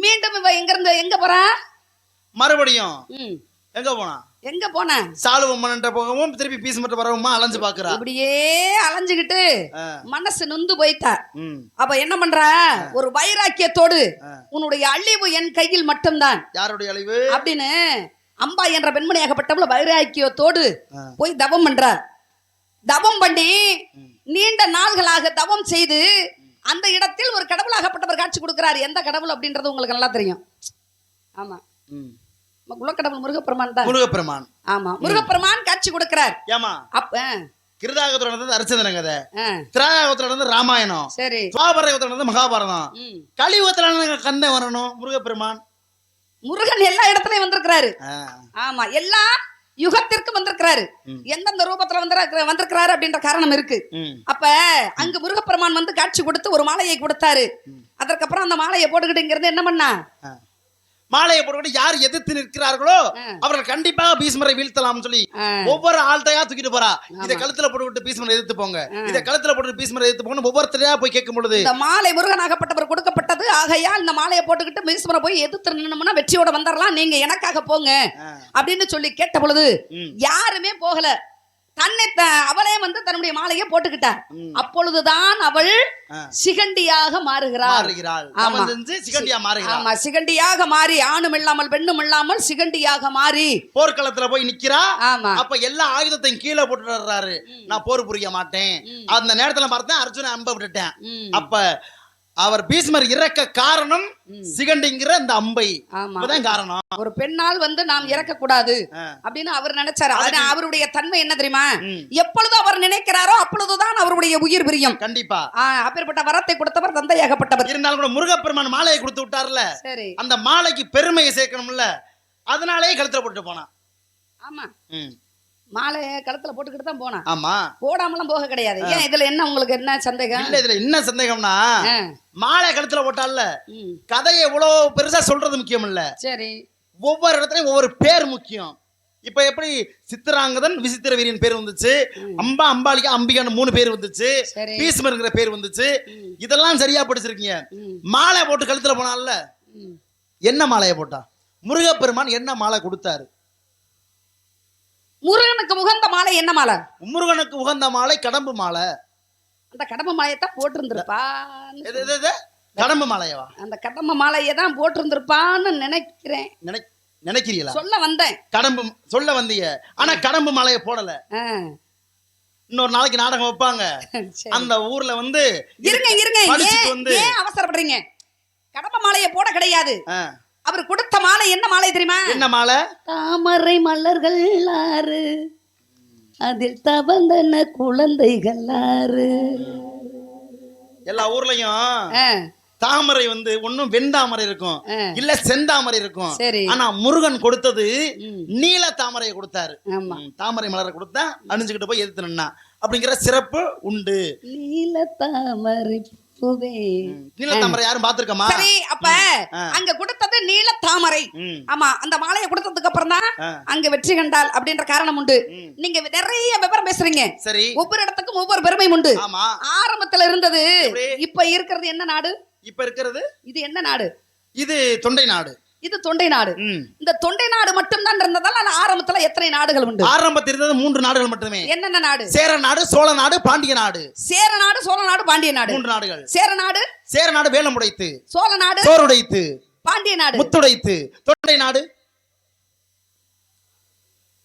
மீண்டும் இவ எங்க போறா? மறுபடியும் எங்க போனா? சாலுவம்மன் போகவும் திருப்பி பீஷ்மர்ட்ட வரவுமா அலைஞ்சு பாக்குறா. இப்படியே அலைஞ்சுகிட்டு மனசு நொந்து போயிட்டா. அப்ப என்ன பண்றா? ஒரு வைராக்கியத்தோடு, உன்னுடைய அழிவு என் கையில் மட்டும்தான். யாருடைய அழிவு அப்படின்னு அம்பா என்ற பெண்மணியாகப்பட்டவள வைராக்கியத்தோடு போய் தவம் பண்றா. தவம் பண்ணி நீண்ட நாள்களாக தவம் செய்து அந்த இடத்தில் ஒரு கடவுளாகப்பட்டவர் காட்சி கொடுக்கிறார். எந்த கடவுள் அப்படின்றது உங்களுக்கு நல்லா தெரியும். ஆமா, குலக்கடவுள் முருகப்பெருமான் தான். முருகப்பெருமான். ஆமா, முருகப்பெருமான் காட்சி கொடுக்கிறார். ஏமா அப்ப கிருதாகத்துல நடந்தது அரிச்சந்திர கதை, திராயாகத்துல நடந்தது ராமாயணம், சரி, துவாபரயுகத்துல நடந்தது மகாபாரதம், கலியுகத்துல கண்ணை வரணும் முருகப்பெருமான். முருகன் எல்லா இடத்துலயும் வந்திருக்கிறாரு. ஆமா, எல்லா யுகத்திற்கும் வந்திருக்கிறாரு. எந்தெந்த ரூபத்துல வந்திருக்கிறாரு அப்படின்ற காரணம் இருக்கு. அப்ப அங்க முருகப்பெருமான் வந்து காட்சி கொடுத்து ஒரு மாலையை கொடுத்தாரு. அதற்கப்புறம் அந்த மாலையை போட்டுக்கிட்டு இங்க இருந்து என்ன பண்ணா? மாலையை போட்டுக்கிட்டு யார் எதிர்த்து நிற்கிறார்களோ அவர்கள் கண்டிப்பாக பீஷ்மரை வீழ்த்தலாம் சொல்லி ஒவ்வொரு ஆள்டையா தூக்கிட்டு போறா. இதை கழுத்துல போட்டுக்கிட்டு பீஷ்மரை எதிர்த்து போங்க, இதை கழுத்துல போட்டு பீஷ்மரை எதிர்த்து போங்க, ஒவ்வொருத்தரையா போய் கேட்கும் பொழுது இந்த மாலை முருகனாகப்பட்டவர் கொடுக்கப்பட்டது. ஆகையால் இந்த மாலையை போட்டுக்கிட்டு பீஷ்மரை போய் எதிர்த்து நின்னோம்னா வெற்றியோட வந்துடலாம், நீங்க எனக்காக போங்க அப்படின்னு சொல்லி கேட்ட பொழுது யாருமே போகல. அவளே வந்து தன்னுடைய மாலையை போட்டுக்கிட்டார். அப்பொழுதுதான் அவள் சிகண்டியாக மாறுகிறாள். சிகண்டியாக மாறி, ஆணும் இல்லாமல் பெண்ணும் இல்லாமல் சிகண்டியாக மாறி போர்க்களத்துல போய் நிக்கிறா. அப்ப எல்லா ஆயுதத்தையும் கீழே போட்டுறாரு. நான் போர் புரிய மாட்டேன். அந்த நேரத்துல பார்த்தேன் அர்ஜுன அம்ப விட்டுட்டேன். அப்ப அவர் பீஷ்மர் இறக்க காரணம் சிகண்டிங்கிற அந்த அம்பை தான் காரணம். ஒரு பெண்ணால் வந்து நாம் இறக்க கூடாது அப்படின்னு அவர் நினைச்சாரு. அவருடைய தன்மை என்ன தெரியுமா? எப்பொழுது அவர் நினைக்கிறாரோ அப்பொழுதுதான் அவருடைய உயிர் பிரியும். கண்டிப்பா. அப்பேற்பட்ட வரத்தை கொடுத்தவர் தந்தையாகப்பட்டவர். இருந்தாலும் கூட முருகப்பெருமான் மாலையை கொடுத்து விட்டார்ல, சரி, அந்த மாலைக்கு பெருமையை சேர்க்கணும்ல, அதனாலேயே கழுத்துல போட்டு போனா. ஆமா, மாலையை கழுத்துல போட்டுக்கிட்டு தான் போனா. ஆமா, போடாமலாம் போக கிடையாது. ஏன் இதுல என்ன உங்களுக்கு என்ன சந்தேகம்? இல்ல, இதுல என்ன சந்தேகம்னா மாலை கழுத்துல போட்டால கதையை இவ்வளவு பெருசா சொல்றது முக்கியம் இல்ல. சரி, ஒவ்வொரு இடத்துலயும் ஒவ்வொரு பேர் முக்கியம். இப்ப எப்படி சித்திராங்கதன் விசித்திர வீரியன் பேர் வந்துச்சு, அம்பா அம்பாலிகா அம்பிகான்னு 3 பேர் வந்துச்சு, பீஷ்மர்ங்கிற பேர் வந்துச்சு. இதெல்லாம் சரியா படிச்சிருக்கீங்க. மாலை போட்டு கழுத்துல போனால என்ன மாலையை போட்டா? முருகப்பெருமான் என்ன மாலை கொடுத்தாரு? முருகனுக்கு உகந்த மாலை என்ன மாலை? முருகனுக்கு உகந்த மாலை கடம்பு மாலை. அந்த கடம்பு மாலையை தான் போட்டிருந்திருப்பா. கடம்பு மாலையவா? அந்த கடம்பு மாலையை தான் போட்டிருந்திருப்பான்னு நினைக்கிறேன். நினைக்கிறீங்களா? சொல்ல வந்தேன். கடம்பு சொல்ல வந்தீங்க, ஆனா கடம்பு மாலையை போடல. இன்னொரு நாளைக்கு நாடகம் வைப்பாங்க அந்த ஊர்ல வந்து. இருங்க, ஏன் அவசரப்படுறீங்க? கடம்பு மாலையை போட கிடையாது. அவர் கொடுத்த மாலை என்ன மாலை தெரியுமா? என்ன மாலை? தாமரை மலர்கள் 6, அதில் தவந்தன குழந்தைகள் 6. எல்லா ஊர்லயும் தாமரை வந்து ஒன்னும் வெண்தாமரை இருக்கும், இல்ல செந்தாமரை இருக்கும். ஆனா முருகன் கொடுத்தது நீல தாமரையை கொடுத்தாரு. தாமரை மலரை கொடுத்தா அணிஞ்சுக்கிட்டு போய் எதிர்த்து நின்னா அப்படிங்கிற சிறப்பு உண்டு. நீல தாமரை நீலத்தாமரை யாரும் பாத்துருக்கமா? சரி, அப்ப அங்க கொடுத்தது நீல தாமரை. ஆமா, அந்த மாலையை கொடுத்ததுக்கு அப்புறம் தான் அங்க வெற்றி கண்டால் அப்படின்ற காரணம் உண்டு. நீங்க நிறைய விவரம் பேசுறீங்க. சரி, ஒவ்வொரு இடத்துக்கும் ஒவ்வொரு பெருமையும் உண்டு. ஆரம்பத்துல இருந்தது, இப்ப இருக்கிறது என்ன நாடு? இப்ப இருக்கிறது இது என்ன நாடு? இது தொண்டை நாடு. இது தொண்டை நாடு. இந்த தொண்டை நாடு மட்டும் தான் இருந்ததால் அந்த ஆரம்பத்துல எத்தனை நாடுகள் உண்டு? ஆரம்பத்தில் இருந்தது 3 நாடுகள் மட்டுமே. என்னென்ன நாடு? சேர நாடு, சோழ நாடு, பாண்டிய நாடு. சேர நாடு, சோழ நாடு, பாண்டிய நாடு. 3 நாடுகள். சேர நாடு வேலமுடைத்து, சோழ நாடு சோறுடைத்து, பாண்டிய நாடு முத்துடைத்து, தொண்டை நாடு.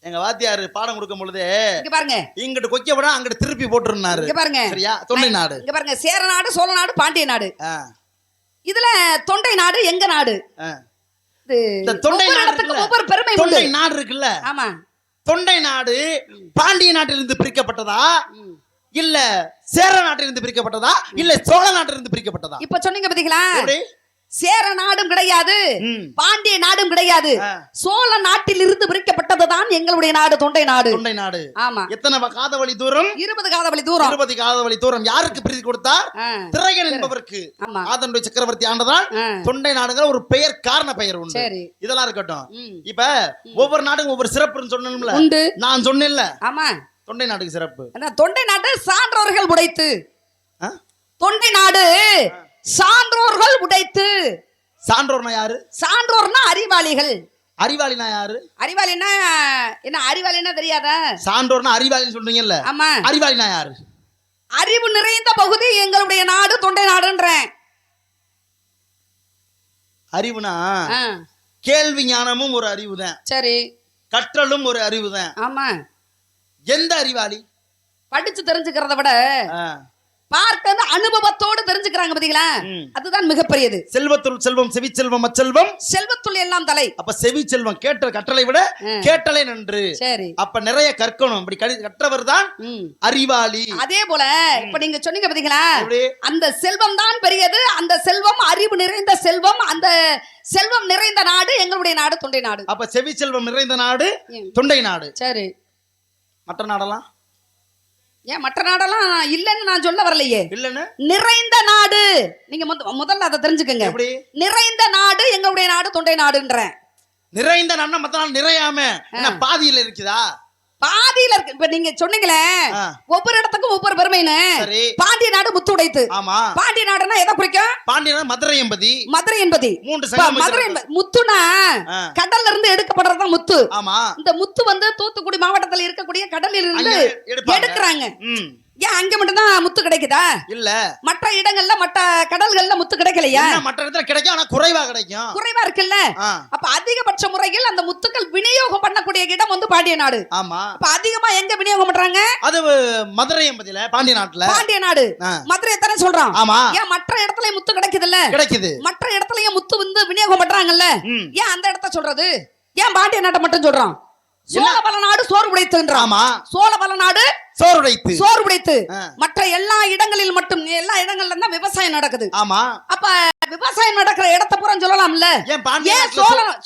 எங்க வாத்தியார் பாடம் கொடுக்கும் பொழுது இங்க பாருங்க, இங்கிட்டு கொக்க விட அங்கிட்டு திருப்பி போட்டுருந்தாரு. இங்க பாருங்க, சரியா? தொண்டை நாடு. இங்க பாருங்க, சேர நாடு, சோழ நாடு, பாண்டிய நாடு. இதுல தொண்டை நாடு எங்க நாடு? ஆ. இது இந்த தொண்டை ஒவ்வொரு நாடு இடத்துக்கும் இருக்குல்ல? ஒவ்வொரு பெருமை உண்டு. தொண்டை நாடு இருக்குல்ல, ஆமா. தொண்டை நாடு பாண்டிய நாட்டிலிருந்து பிரிக்கப்பட்டதா ம். இல்ல சேர நாட்டிலிருந்து பிரிக்கப்பட்டதா இல்ல சோழ நாட்டிலிருந்து பிரிக்கப்பட்டதா? இப்ப சொன்னீங்க பாத்தீங்களா? எப்படி? சேர நாடும் கிடையாது, ம். பாண்டிய நாடும் கிடையாது, ஆ. சோழ நாட்டில் இருந்து பிரிக்கப்பட்டதுதான் எங்களுடைய நாடு தொண்டை நாடு. தொண்டை நாடு. ஆமா. எத்தனை காதவழி தூரம்? 20 காதவழி தூரம். 20 காதவழி தூரம். யாருக்கு பிரித்து கொடுத்தார்? ஆ. திரையன் என்பவருக்கு. ஆமா. ஆதனுடைய சக்கரவர்த்தி ஆண்டதால் ஆ. தொண்டை நாடுங்கிற ஒரு பெயர், காரண பெயர் உண்டு. சரி. இதெல்லாம் இருக்கட்டும். ம். இப்ப ஒவ்வொரு நாடும் ஒவ்வொரு சிறப்புன்னு சொன்னோம்ல, உண்டு. நான் சொன்னேன்ல, ஆமா. தொண்டை நாட்டுக்கு சிறப்பு. அதான் தொண்டை நாடு சான்றோர்கள் உடைத்து. ஆ? தொண்டை நாடு சான்றோர்கள் உடைத்து. சான்றோர்னா யாரு? சான்றோர்னா அறிவாளிகள். அறிவாளினா யாரு? அறிவாளினா என்ன? அறிவாளினா தெரியாதா? சான்றோர்னா அறிவாளின்னு சொல்றீங்கல்ல, ஆமா. அறிவாளினா யாரு? அறிவு நிறைந்த பகுதி எங்களுடைய நாடு தொண்டை நாடுன்றேன். அறிவுனா ஆ. கேள்வி ஞானமும் ஒரு அறிவுதான், சரி. கற்றலும் ஒரு அறிவுதான். ஆமா. எந்த அறிவாளி? படிச்சு தெரிஞ்சுக்கிறத விட ஆ. பார்த்து அனுபவத்தோடு தெரிஞ்சுக்கிறாங்க பாத்தீங்களா? ம். அதுதான் மிகப்பெரியது. செல்வத்துள் செல்வம், செவிச்செல்வம், அச்செல்வம். செல்வத்துள் எல்லாம் தலை. அப்ப செவி செல்வம் கேட்ட கற்றலை விட கேட்டலை நன்று. சரி. அப்ப நிறைய கற்கணும். அப்படி கற்றவர் தான் ம். அறிவாளி. அதே போல இப்ப நீங்க சொன்னீங்க பாத்தீங்களா? எப்படி? அந்த செல்வம் தான் பெரியது. அந்த செல்வம் அறிவு நிறைந்த செல்வம். அந்த செல்வம் நிறைந்த நாடு எங்களுடைய நாடு தொண்டை நாடு. அப்ப செவி செல்வம் நிறைந்த நாடு ம். தொண்டை நாடு. சரி. மற்ற நாடெல்லாம் ஏன் மற்ற நாடெல்லாம் இல்லைன்னு நான் சொல்ல வரலையே. இல்லன்னு நிறைந்த நாடு நீங்க முதல்ல அதை தெரிஞ்சுக்கங்க. எப்படி? நிறைந்த நாடு எங்களுடைய நாடு தொண்டை நாடுன்றேன். நிறைந்த நாடுனா மத்த நாள் நிறையாம என்ன பாதியில இருக்குதா? பாதியில இருக்கு. இப்ப நீங்க சொன்னீங்களே ஆ. ஒவ்வொரு இடத்துக்கும் ஒவ்வொரு பெருமைன்னு. சரி. பாண்டிய நாடு முத்து உடைத்து. ஆமா. பாண்டிய நாடுனா எதை குறிக்கும்? பாண்டியனா மதுரை என்பதி. மதுரை என்பதி. 3 சங்கம். மதுரை முத்துனா ஆ. கடல்ல இருந்து எடுக்கப்படுறதுதான் முத்து. ஆமா. இந்த முத்து வந்து தூத்துக்குடி மாவட்டத்தில் இருக்கக்கூடிய கடலில் இருந்து எடுக்கிறாங்க. ம். ஏன் அங்க மட்டும்தான் முத்து கிடைக்குதா? இல்ல, மற்ற இடங்கள்ல மற்ற கடல்கள்ல முத்து கிடைக்கலையா? மற்ற இடத்துல கிடைக்கும், ஆனா குறைவா கிடைக்கும். குறைவா இருக்குல்ல. ஆ. அப்ப அதிகபட்ச முறையில் அந்த முத்துக்கள் விநியோகம் பண்ணக்கூடிய இடம் வந்து பாண்டிய நாடு. ஆமா. அப்ப அதிகமா எங்க விநியோகம் பண்றாங்க? அது மதுரை என்பதில பாண்டிய நாட்டுல. பாண்டிய நாடு. ஆ. மதுரை தானே சொல்றோம். ஆமா. ஏன் மற்ற இடத்துல முத்து கிடைக்குதுல்ல? கிடைக்குது. மற்ற இடத்துலயும் முத்து வந்து விநியோகம் பண்றாங்கல்ல. ம். ஏன் அந்த இடத்த சொல்றது? ஏன் பாண்டிய நாட்டை மட்டும் சொல்றோம்? சோழவள நாடு சோறு உடைத்துன்றான். ஆமா. சோழவள நாடு சோறுடைத்து. சோறு உடைத்து. ஆ. மற்ற எல்லா இடங்களில் மட்டும் எல்லா இடங்கள்ல தான் விவசாயம் நடக்குது. ஆமா. அப்ப விவசாயம் நடக்கிற இடத்தை பூரா சொல்லலாம்ல. ஏன் பாண்டிய ஏன்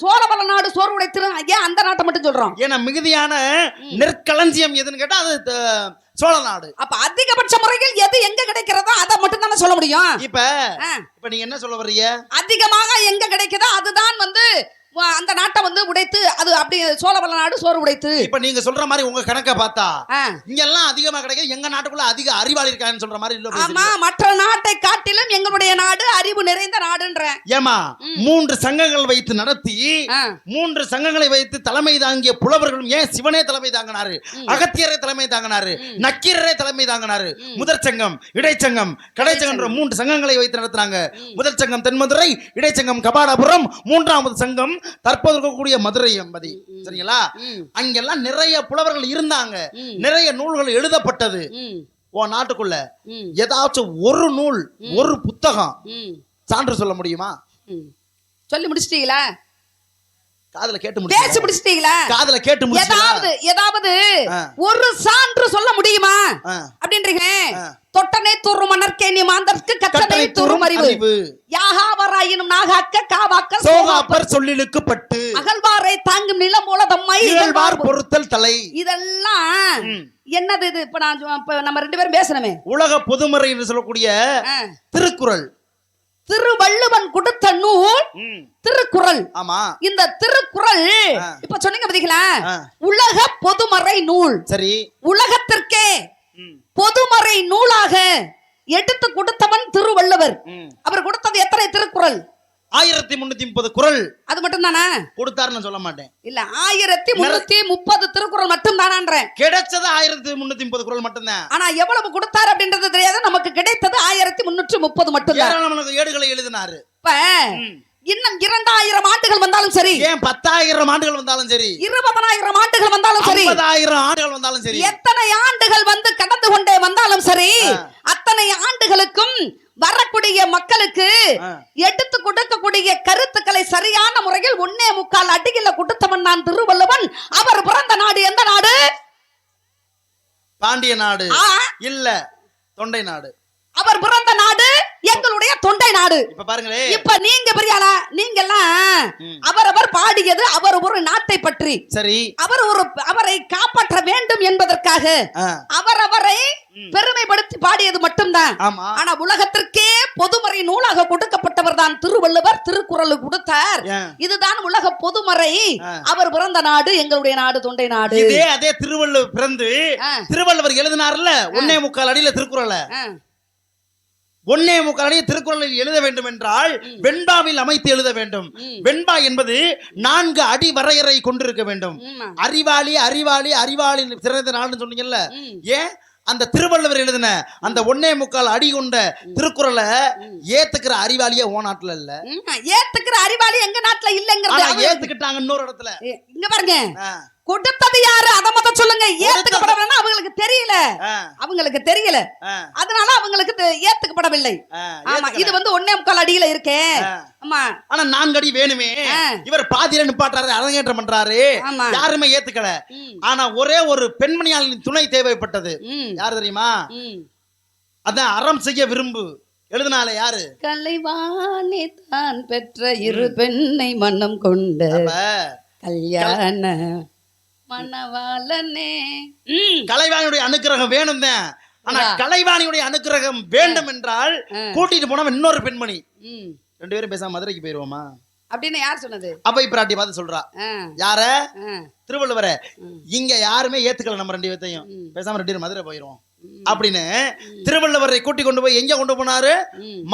சோழவள நாடு சோறு உடைத்து ஏன் அந்த நாட்டை மட்டும் சொல்றோம்? ஏன்னா மிகுதியான நெற்களஞ்சியம் எதுன்னு கேட்டா அது சோழ நாடு. அப்ப அதிகபட்ச முறையில் எது எங்க கிடைக்கிறதோ அதை மட்டும் தானே சொல்ல முடியும். இப்ப நீங்க என்ன சொல்ல வர்றீங்க? அதிகமாக எங்க கிடைக்குதோ அதுதான் வந்து அந்த நாட்டை வந்து உடைத்து அது அப்படி சோழவள நாடு சோறு உடைத்து. இப்ப நீங்க சொல்ற மாதிரி உங்க கணக்க பார்த்தா ஆ. இங்க எல்லாம் அதிகமா கிடைக்குது, எங்க நாட்டுக்குள்ள அதிக அறிவாளி இருக்கான்னு சொல்ற மாதிரி இல்ல. ஆமா, மற்ற நாட்டை காட்டிலும் எங்களுடைய நாடு அறிவு நிறைந்த நாடுன்ற. ஏமா 3 சங்கங்கள் வைத்து நடத்தி ஆ. 3 சங்கங்களை வைத்து தலைமை தாங்கிய புலவர்களும் ஏன் சிவனே தலைமை தாங்கினாரு, அகத்தியரே தலைமை தாங்கினாரு, நக்கீரரே தலைமை தாங்கினாரு. முதற் சங்கம், இடைச்சங்கம், கடைச்சங்கம்ன்ற 3 சங்கங்களை வைத்து நடத்துறாங்க. முதற் சங்கம் தென்மதுரை, இடைச்சங்கம் கபாடாபுரம், 3வது சங்கம் தற்போது இருக்கக்கூடிய மதுரை என்பதி. சரிங்களா? அங்கெல்லாம் நிறைய புலவர்கள் இருந்தாங்க, நிறைய நூல்கள் எழுதப்பட்டது. ஓ நாட்டுக்குள்ள ஏதாச்சும் ஒரு நூல், ஒரு புத்தகம் சான்று சொல்ல முடியுமா? சொல்லி முடிச்சிட்டீங்களா? காதுல கேட்டு பேசி முடிச்சிட்டீங்களா? காதுல கேட்டு ஏதாவது ஒரு சான்று சொல்ல முடியுமா அப்படின்றீங்க. தொட்டனை தூரும் மன்னர்க்கே நீ மாந்தர்க்கு கட்டனை தூரும் அறிவு யாகாவராயினும் நாகாக்க காவாக்க சோகாப்பர் சொல்லிலுக்கு பட்டு அகழ்வாரை தாங்கும் நிலம் போல தம்மை இகழ்வார் பொறுத்தல் தலை. இதெல்லாம் என்னது? இது இப்ப நம்ம 2 பேரும் பேசணுமே. உலக பொதுமறை என்று சொல்லக்கூடிய திருக்குறள், திருவள்ளுவன் கொடுத்த நூல் திருக்குறள். ஆமா. இந்த திருக்குறள் இப்ப சொன்னீங்க பாத்தீங்களா? உலக பொதுமறை நூல். சரி. உலகத்திற்கே பொதுமறை நூலாக எடுத்து கொடுத்தவன் திருவள்ளுவர். அவர் கொடுத்தது எத்தனை திருக்குறள்? 1330 குறள். அது மட்டும் தானா கொடுத்தாருன்னு சொல்ல மாட்டேன். இல்ல 1330 திருக்குறள் மட்டும் தானான்றேன். கிடைச்சது 1330 குறள் மட்டும் தான். ஆனா எவ்வளவு கொடுத்தாரு அப்படின்றது தெரியாது. நமக்கு கிடைத்தது 1330 மட்டும் தான். ஏராளமான ஏடுகளை எழுதினாரு. இப்ப இன்னும் 2000 ஆண்டுகள் வந்தாலும் சரி, ஏன் 10,000 ஆண்டுகள் வந்தாலும் சரி, 20,000 ஆண்டுகள் வந்தாலும் சரி, 50,000 ஆண்டுகள் வந்தாலும் சரி, எத்தனை ஆண்டுகள் வந்து கடந்து கொண்டே வந்தாலும் சரி, அத்தனை ஆண்டுகளுக்கும் வரக்கூடிய மக்களுக்கு எடுத்து கொடுக்கக்கூடிய கருத்துக்களை சரியான முறையில் 1.25 அடியில கொடுத்தவன் நான் திருவள்ளுவன். அவர் பிறந்த நாடு எந்த நாடு? பாண்டிய நாடு இல்ல, தொண்டை நாடு. அவர் பிறந்த நாடு எங்களுடைய தொண்டை நாடு. இப்ப பாருங்களே, இப்ப நீங்க பெரியாளா, நீங்க எல்லாம் அவரவர் பாடியது அவர் ஒரு நாட்டை பற்றி. சரி, அவரை காப்பாற்ற வேண்டும் என்பதற்காக அவரவரை பெருமைப்படுத்தி பாடியது மட்டும்தான். ஆனா உலகத்திற்கே பொதுமறை நூலாக கொடுக்கப்பட்டவர் தான் திருவள்ளுவர். திருக்குறள் கொடுத்தார். இதுதான் உலக பொதுமறை. அவர் பிறந்த நாடு எங்களுடைய நாடு தொண்டை நாடு. அதே திருவள்ளுவர் பிறந்து திருவள்ளுவர் எழுதினார்ல 1.25 அடியில திருக்குறளை, 1.25 அடியை திருக்குறளில் எழுத வேண்டும் என்றால் வெண்பாவில் அமைத்து எழுத வேண்டும். வெண்பா என்பது 4 அடி வரையறை கொண்டிருக்க வேண்டும். அறிவாளி அறிவாளி அறிவாளி சிறந்த நாடுன்னு சொன்னீங்கல்ல, ஏன் அந்த திருவள்ளுவர் எழுதின அந்த 1.25 அடி கொண்ட திருக்குறளை ஏத்துக்கிற அறிவாளியே ஓ நாட்டுல இல்ல. ஏத்துக்கிற அறிவாளி எங்க நாட்டுல இல்லங்கிறது ஏத்துக்கிட்டாங்க இன்னொரு இடத்துல. இங்க பாருங்க, கொடுத்தது யாரு அத மொத சொல்லுங்க. ஏத்துக்கப்படவில்லை அவங்களுக்கு தெரியல, அவங்களுக்கு தெரியல, அதனால அவங்களுக்கு ஏத்துக்கப்படவில்லை. ஆமா, இது வந்து 1.25 அடியில இருக்கே. ஆமா, ஆனா 4 அடி வேணுமே. இவர் பாதியில நிப்பாட்டுறாரு, அரங்கேற்றம் பண்றாரு, யாருமே ஏத்துக்கல. ஆனா ஒரே ஒரு பெண்மணியாளின் துணை தேவைப்பட்டது. யாரு தெரியுமா? அதான் அறம் செய்ய விரும்பு எழுதினால யாரு? கலைவாணி தான் பெற்ற இரு பெண்ணை மன்னம் கொண்ட கல்யாண மணவாளனே. கலைவாணியுடைய அனுக்கிரகம் வேணும் தான். ஆனா கலைவாணியுடைய அனுக்கிரகம் வேண்டும் என்றால் கூட்டிட்டு போன இன்னொரு பெண்மணி. 2 பேரும் பேசாம மதுரைக்கு போயிருவோமா அப்படின்னு யார் சொன்னது? அவை பிராட்டி பார்த்து சொல்றா. யார? திருவள்ளுவர. இங்க யாருமே ஏத்துக்கல நம்ம 2 பேத்தையும், பேசாம 2 பேரும் மதுரை போயிருவோம் அப்படின்னு திருவள்ளுவரை கூட்டி கொண்டு போய் எங்க கொண்டு போனாரு?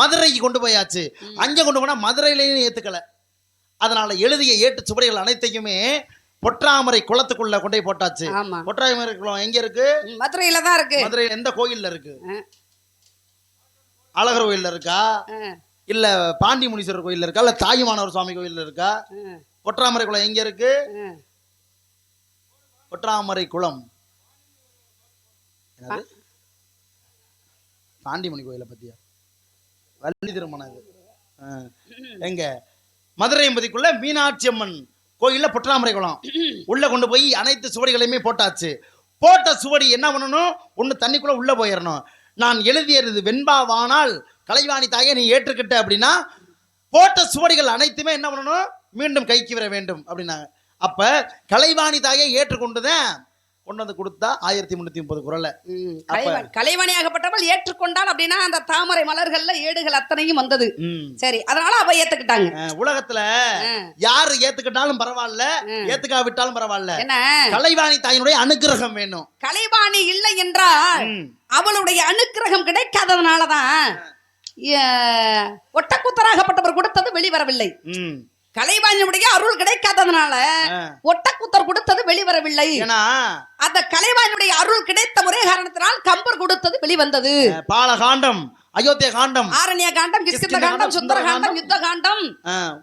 மதுரைக்கு கொண்டு போயாச்சு. அங்க கொண்டு போனா மதுரையிலையும் ஏத்துக்கல. அதனால எழுதிய ஏட்டு சுவடிகள் அனைத்தையுமே பொற்றாமரை குளத்துக்குள்ள கொண்டே போட்டாச்சு. பொற்றாமரை குளம் எங்க இருக்கு? மதுரையில தான் இருக்கு. மதுரையில எந்த கோயில்ல இருக்கு? அழகர் கோயில்ல இருக்கா, இல்ல பாண்டி முனீஸ்வரர் கோயில்ல இருக்கா, இல்ல தாயுமானவர் சுவாமி கோயில்ல இருக்கா? பொற்றாமரை குளம் எங்க இருக்கு? பொற்றாமரை குளம் பாண்டிமணி கோயில பத்தியா? வள்ளி திருமணம் எங்க? மதுரை எம்பதிக்குள்ள மீனாட்சி அம்மன் கோயில்ல பொற்றாமரை குளம் உள்ள கொண்டு போய் அனைத்து சுவடிகளையுமே போட்டாச்சு. போட்ட சுவடி என்ன பண்ணணும்? ஒண்ணு தண்ணிக்குள்ள உள்ள போயிடணும். நான் எழுதியது வெண்பாவானால் கலைவாணி தாயே நீ ஏற்றுக்கிட்ட அப்படின்னா போட்ட சுவடிகள் அனைத்துமே என்ன பண்ணணும்? மீண்டும் கைக்கு வர வேண்டும் அப்படின்னாங்க. அப்ப கலைவாணி தாயை ஏற்றுக்கொண்டுதான் கொண்டு வந்து கொடுத்தா 1330 குறள. கலைவாணியாகப்பட்டவள் ஏற்றுக்கொண்டால் அப்படின்னா அந்த தாமரை மலர்கள்ல ஏடுகள் அத்தனையும் வந்தது. சரி, அதனால அவ ஏத்துக்கிட்டாங்க. உலகத்துல யாரு ஏத்துக்கிட்டாலும் பரவாயில்ல, ஏத்துக்காவிட்டாலும் பரவாயில்ல, கலைவாணி தாயினுடைய அனுக்கிரகம் வேணும். கலைவாணி இல்லை என்றால் அவளுடைய அனுக்கிரகம் கிடைக்காததுனாலதான் ஒட்டக்கூத்தராகப்பட்டவர் கொடுத்தது வெளிவரவில்லை. கலைவாணியுடைய அருள் கிடைக்காததுனால ஒட்டக்கூத்தர் கொடுத்தது வெளிவரவில்லை. அந்த கலைவாணியுடைய அருள் கிடைத்த ஒரே காரணத்தினால் கம்பர் கொடுத்தது வெளிவந்தது. பாலகாண்டம், அயோத்திய காண்டம், ஆரண்ய காண்டம், கிஷ்கிந்த காண்டம், சுந்தர காண்டம், யுத்த காண்டம்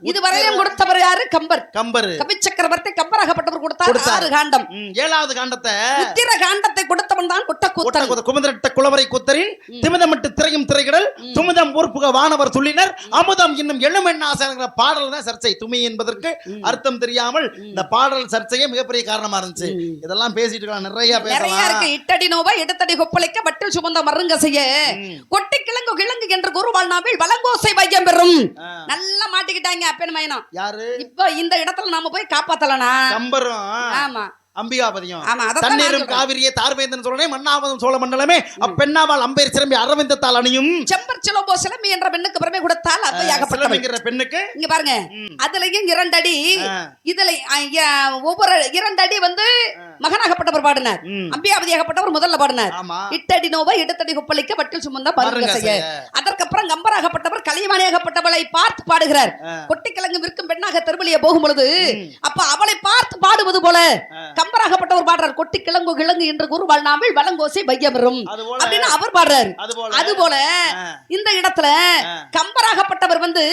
இதுவரையும் கொடுத்தவர் யாரு? கம்பர். கம்பர் கவி சக்கரவர்த்தி கம்பராகப்பட்டவர் கொடுத்தார் 6 காண்டம். 7வது காண்டத்தை உத்திர காண்டத்தை கொடுத்தவன் தான் ஒட்டக்கூத்தர். குமந்திரட்ட குலவரை கூத்தரின் திமிதமிட்டு திரையும் திரைகடல் துமிதம் ஊர்ப்புக வானவர் துள்ளினர் அமுதம் இன்னும் எழுமென்ன ஆசைங்கிற பாடல் தான் சர்ச்சை. துமி என்பதற்கு அர்த்தம் தெரியாமல் இந்த பாடல் சர்ச்சையே மிகப்பெரிய காரணமா இருந்துச்சு. இதெல்லாம் பேசிட்டு இருக்கலாம், நிறைய பேசலாம். இட்டடி நோவா எடுத்தடி கொப்பளிக்க வட்டில் சுமந்த மருங்க செய்ய கொட்டி கிழங்கு கிழங்கு என்று குருவாழ்நாவில் வலங்கோசை வையம் பெறும். நல்லா மாட்டிக்கிட்டாங்க அப்பன் மயனம். யாரு? இப்ப இந்த இடத்துல நாம போய் காப்பாத்தலனா? கம்பரும். ஆமா, அம்பிகாபதியும். தண்ணீரும் காவிரியே தார்வேந்தன் சொல்லனே மன்னாவதும் சோழ மண்டலமே அப்பெண்ணாவால் அம்பேர் சிலம்பி அரவிந்தத்தால் அணியும் செம்பர் சிலம்போ சிலம்பி என்ற பெண்ணுக்கு பெருமை கொடுத்தால் அத்தையாகப்பட்டவங்கிற பெண்ணுக்கு இங்க பாருங்க, அதுலயும் 2 அடி, இதுல ஒவ்வொரு 2 அடி வந்து மகனாகப்பட்டவர் பாடினார், அம்பிகாபதியாகப்பட்டவர் முதல்ல பாடினார். இட்டடி நோவா எடுத்தடி கொப்பளிக்க வட்டில் சுமந்த பருங்க செய்ய. அதற்கப்புறம் கம்பராகப்பட்டவர் கலைவாணியாகப்பட்டவளை பார்த்து பாடுகிறார். கொட்டிக்கிழங்கு விற்கும் பெண்ணாக திருவள்ளிய போகும் பொழுது அப்ப அவளை பார்த்து பாடுவது போல கம்பராகப்பட்டவர் பாடுறார். கொட்டி கிழங்கு கிழங்கு என்று குருவாழ்நாவில் வலங்கோசை வையமரும் அப்படின்னு அவர் பாடுறாரு. அதுபோல இந்த இடத்துல கம்பராகப்பட்டவர் வந்து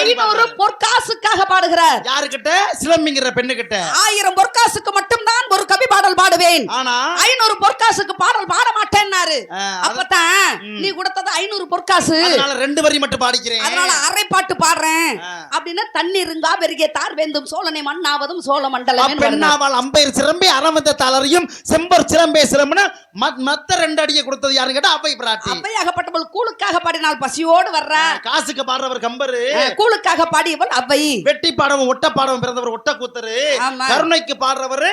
500 பொற்காசுக்காக பாடுகிறார். யாருக்கிட்ட? சிலம்பிங்கிற பெண்ணுகிட்ட. 1000 பொற்காசுக்கு மட்டும்தான் ஒரு உதவி பாடல் பாடுவேன், ஆனா 500 பொற்காசுக்கு பாடல் பாட மாட்டேன்னாரு. அப்பதான் நீ கொடுத்தது 500 பொற்காசு, அதனால 2 வரி மட்டும் பாடிக்கிறேன், அதனால அரை பாட்டு பாடுறேன் அப்படின்னு தண்ணீருங்கா பெருகிய தார் வேந்தும் சோழனை மண்ணாவதும் சோழ மண்டலம் பெண்ணாவால் அம்பையர் சிலம்பே அரவந்த தளரையும் செம்பர் சிலம்பே சிலம்புன மத்த 2 அடியை கொடுத்தது யாருன்னு கேட்டா அவ்வை பிராட்டி. அவ்வையாகப்பட்டவள் கூழுக்காக பாடினால் பசியோடு வர்ற, காசுக்கு பாடுறவர் கம்பரு, கூழுக்காக பாடியவள் அவ்வை. வெட்டி பாடவும் ஒட்ட பாடவும் பிறந்தவர் ஒட்ட கூத்தரு, கருணைக்கு பாடுறவர்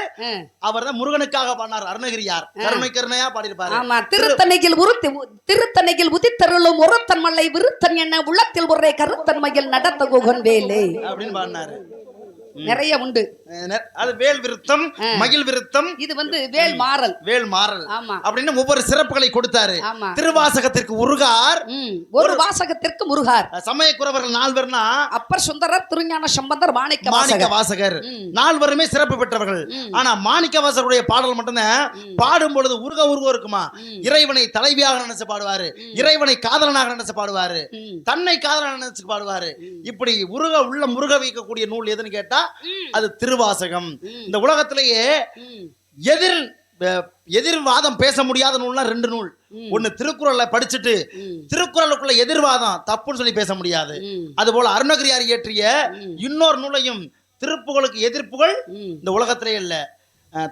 அவர் தான் முருகனுக்காக பாடினார் அருணகிரியார், கருணை கருணையா பாடியிருப்பாரு. ஆமா, திருத்தணையில் உதித்தருளும் ஒருத்தன் மல்லை விருத்தன் என்ன உள்ளத்தில் ஒரே கருத்தன்மையில் நடத்த குகன் வேலை அப்படின்னு பாடினாரு. நிறைய உண்டு. அது வேல் விருத்தம், மகிழ் விருத்தம், இது வந்து வேல் மாறல், வேல் மாறல் அப்படின்னு ஒவ்வொரு சிறப்புகளை கொடுத்தாரு. திருவாசகத்திற்கு உருகார், ஒரு வாசகத்திற்கு முருகார். சமயக்குறவர்கள் 4 பேர்னா அப்பர் சுந்தரர், திருஞான சம்பந்தர், மாணிக்க வாசகர் 4 பேருமே சிறப்பு பெற்றவர்கள். ஆனா மாணிக்க வாசகருடைய பாடல் மட்டும்தான் பாடும் பொழுது உருக இருக்குமா. இறைவனை தலைவியாக நினைச்சு பாடுவாரு, இறைவனை காதலனாக நினைச்சு பாடுவாரு, தன்னை காதலனாக நினைச்சு பாடுவாரு. இப்படி உள்ள முருக வைக்கக்கூடிய நூல் எதுன்னு கேட்டா அது திருவாசகம். இந்த உலகத்திலேயே எதிர்வாதம் பேச முடியாத நூல்னா 2 நூல். ஒன்னு திருக்குறளை படிச்சுட்டு திருக்குறளுக்குள்ள எதிர்வாதம் தப்புன்னு சொல்லி பேச முடியாது. அதுபோல அருணகிரியார் இயற்றிய இன்னொரு நூலையும் திருப்புகளுக்கு எதிர்ப்புகள் இந்த உலகத்திலே இல்ல.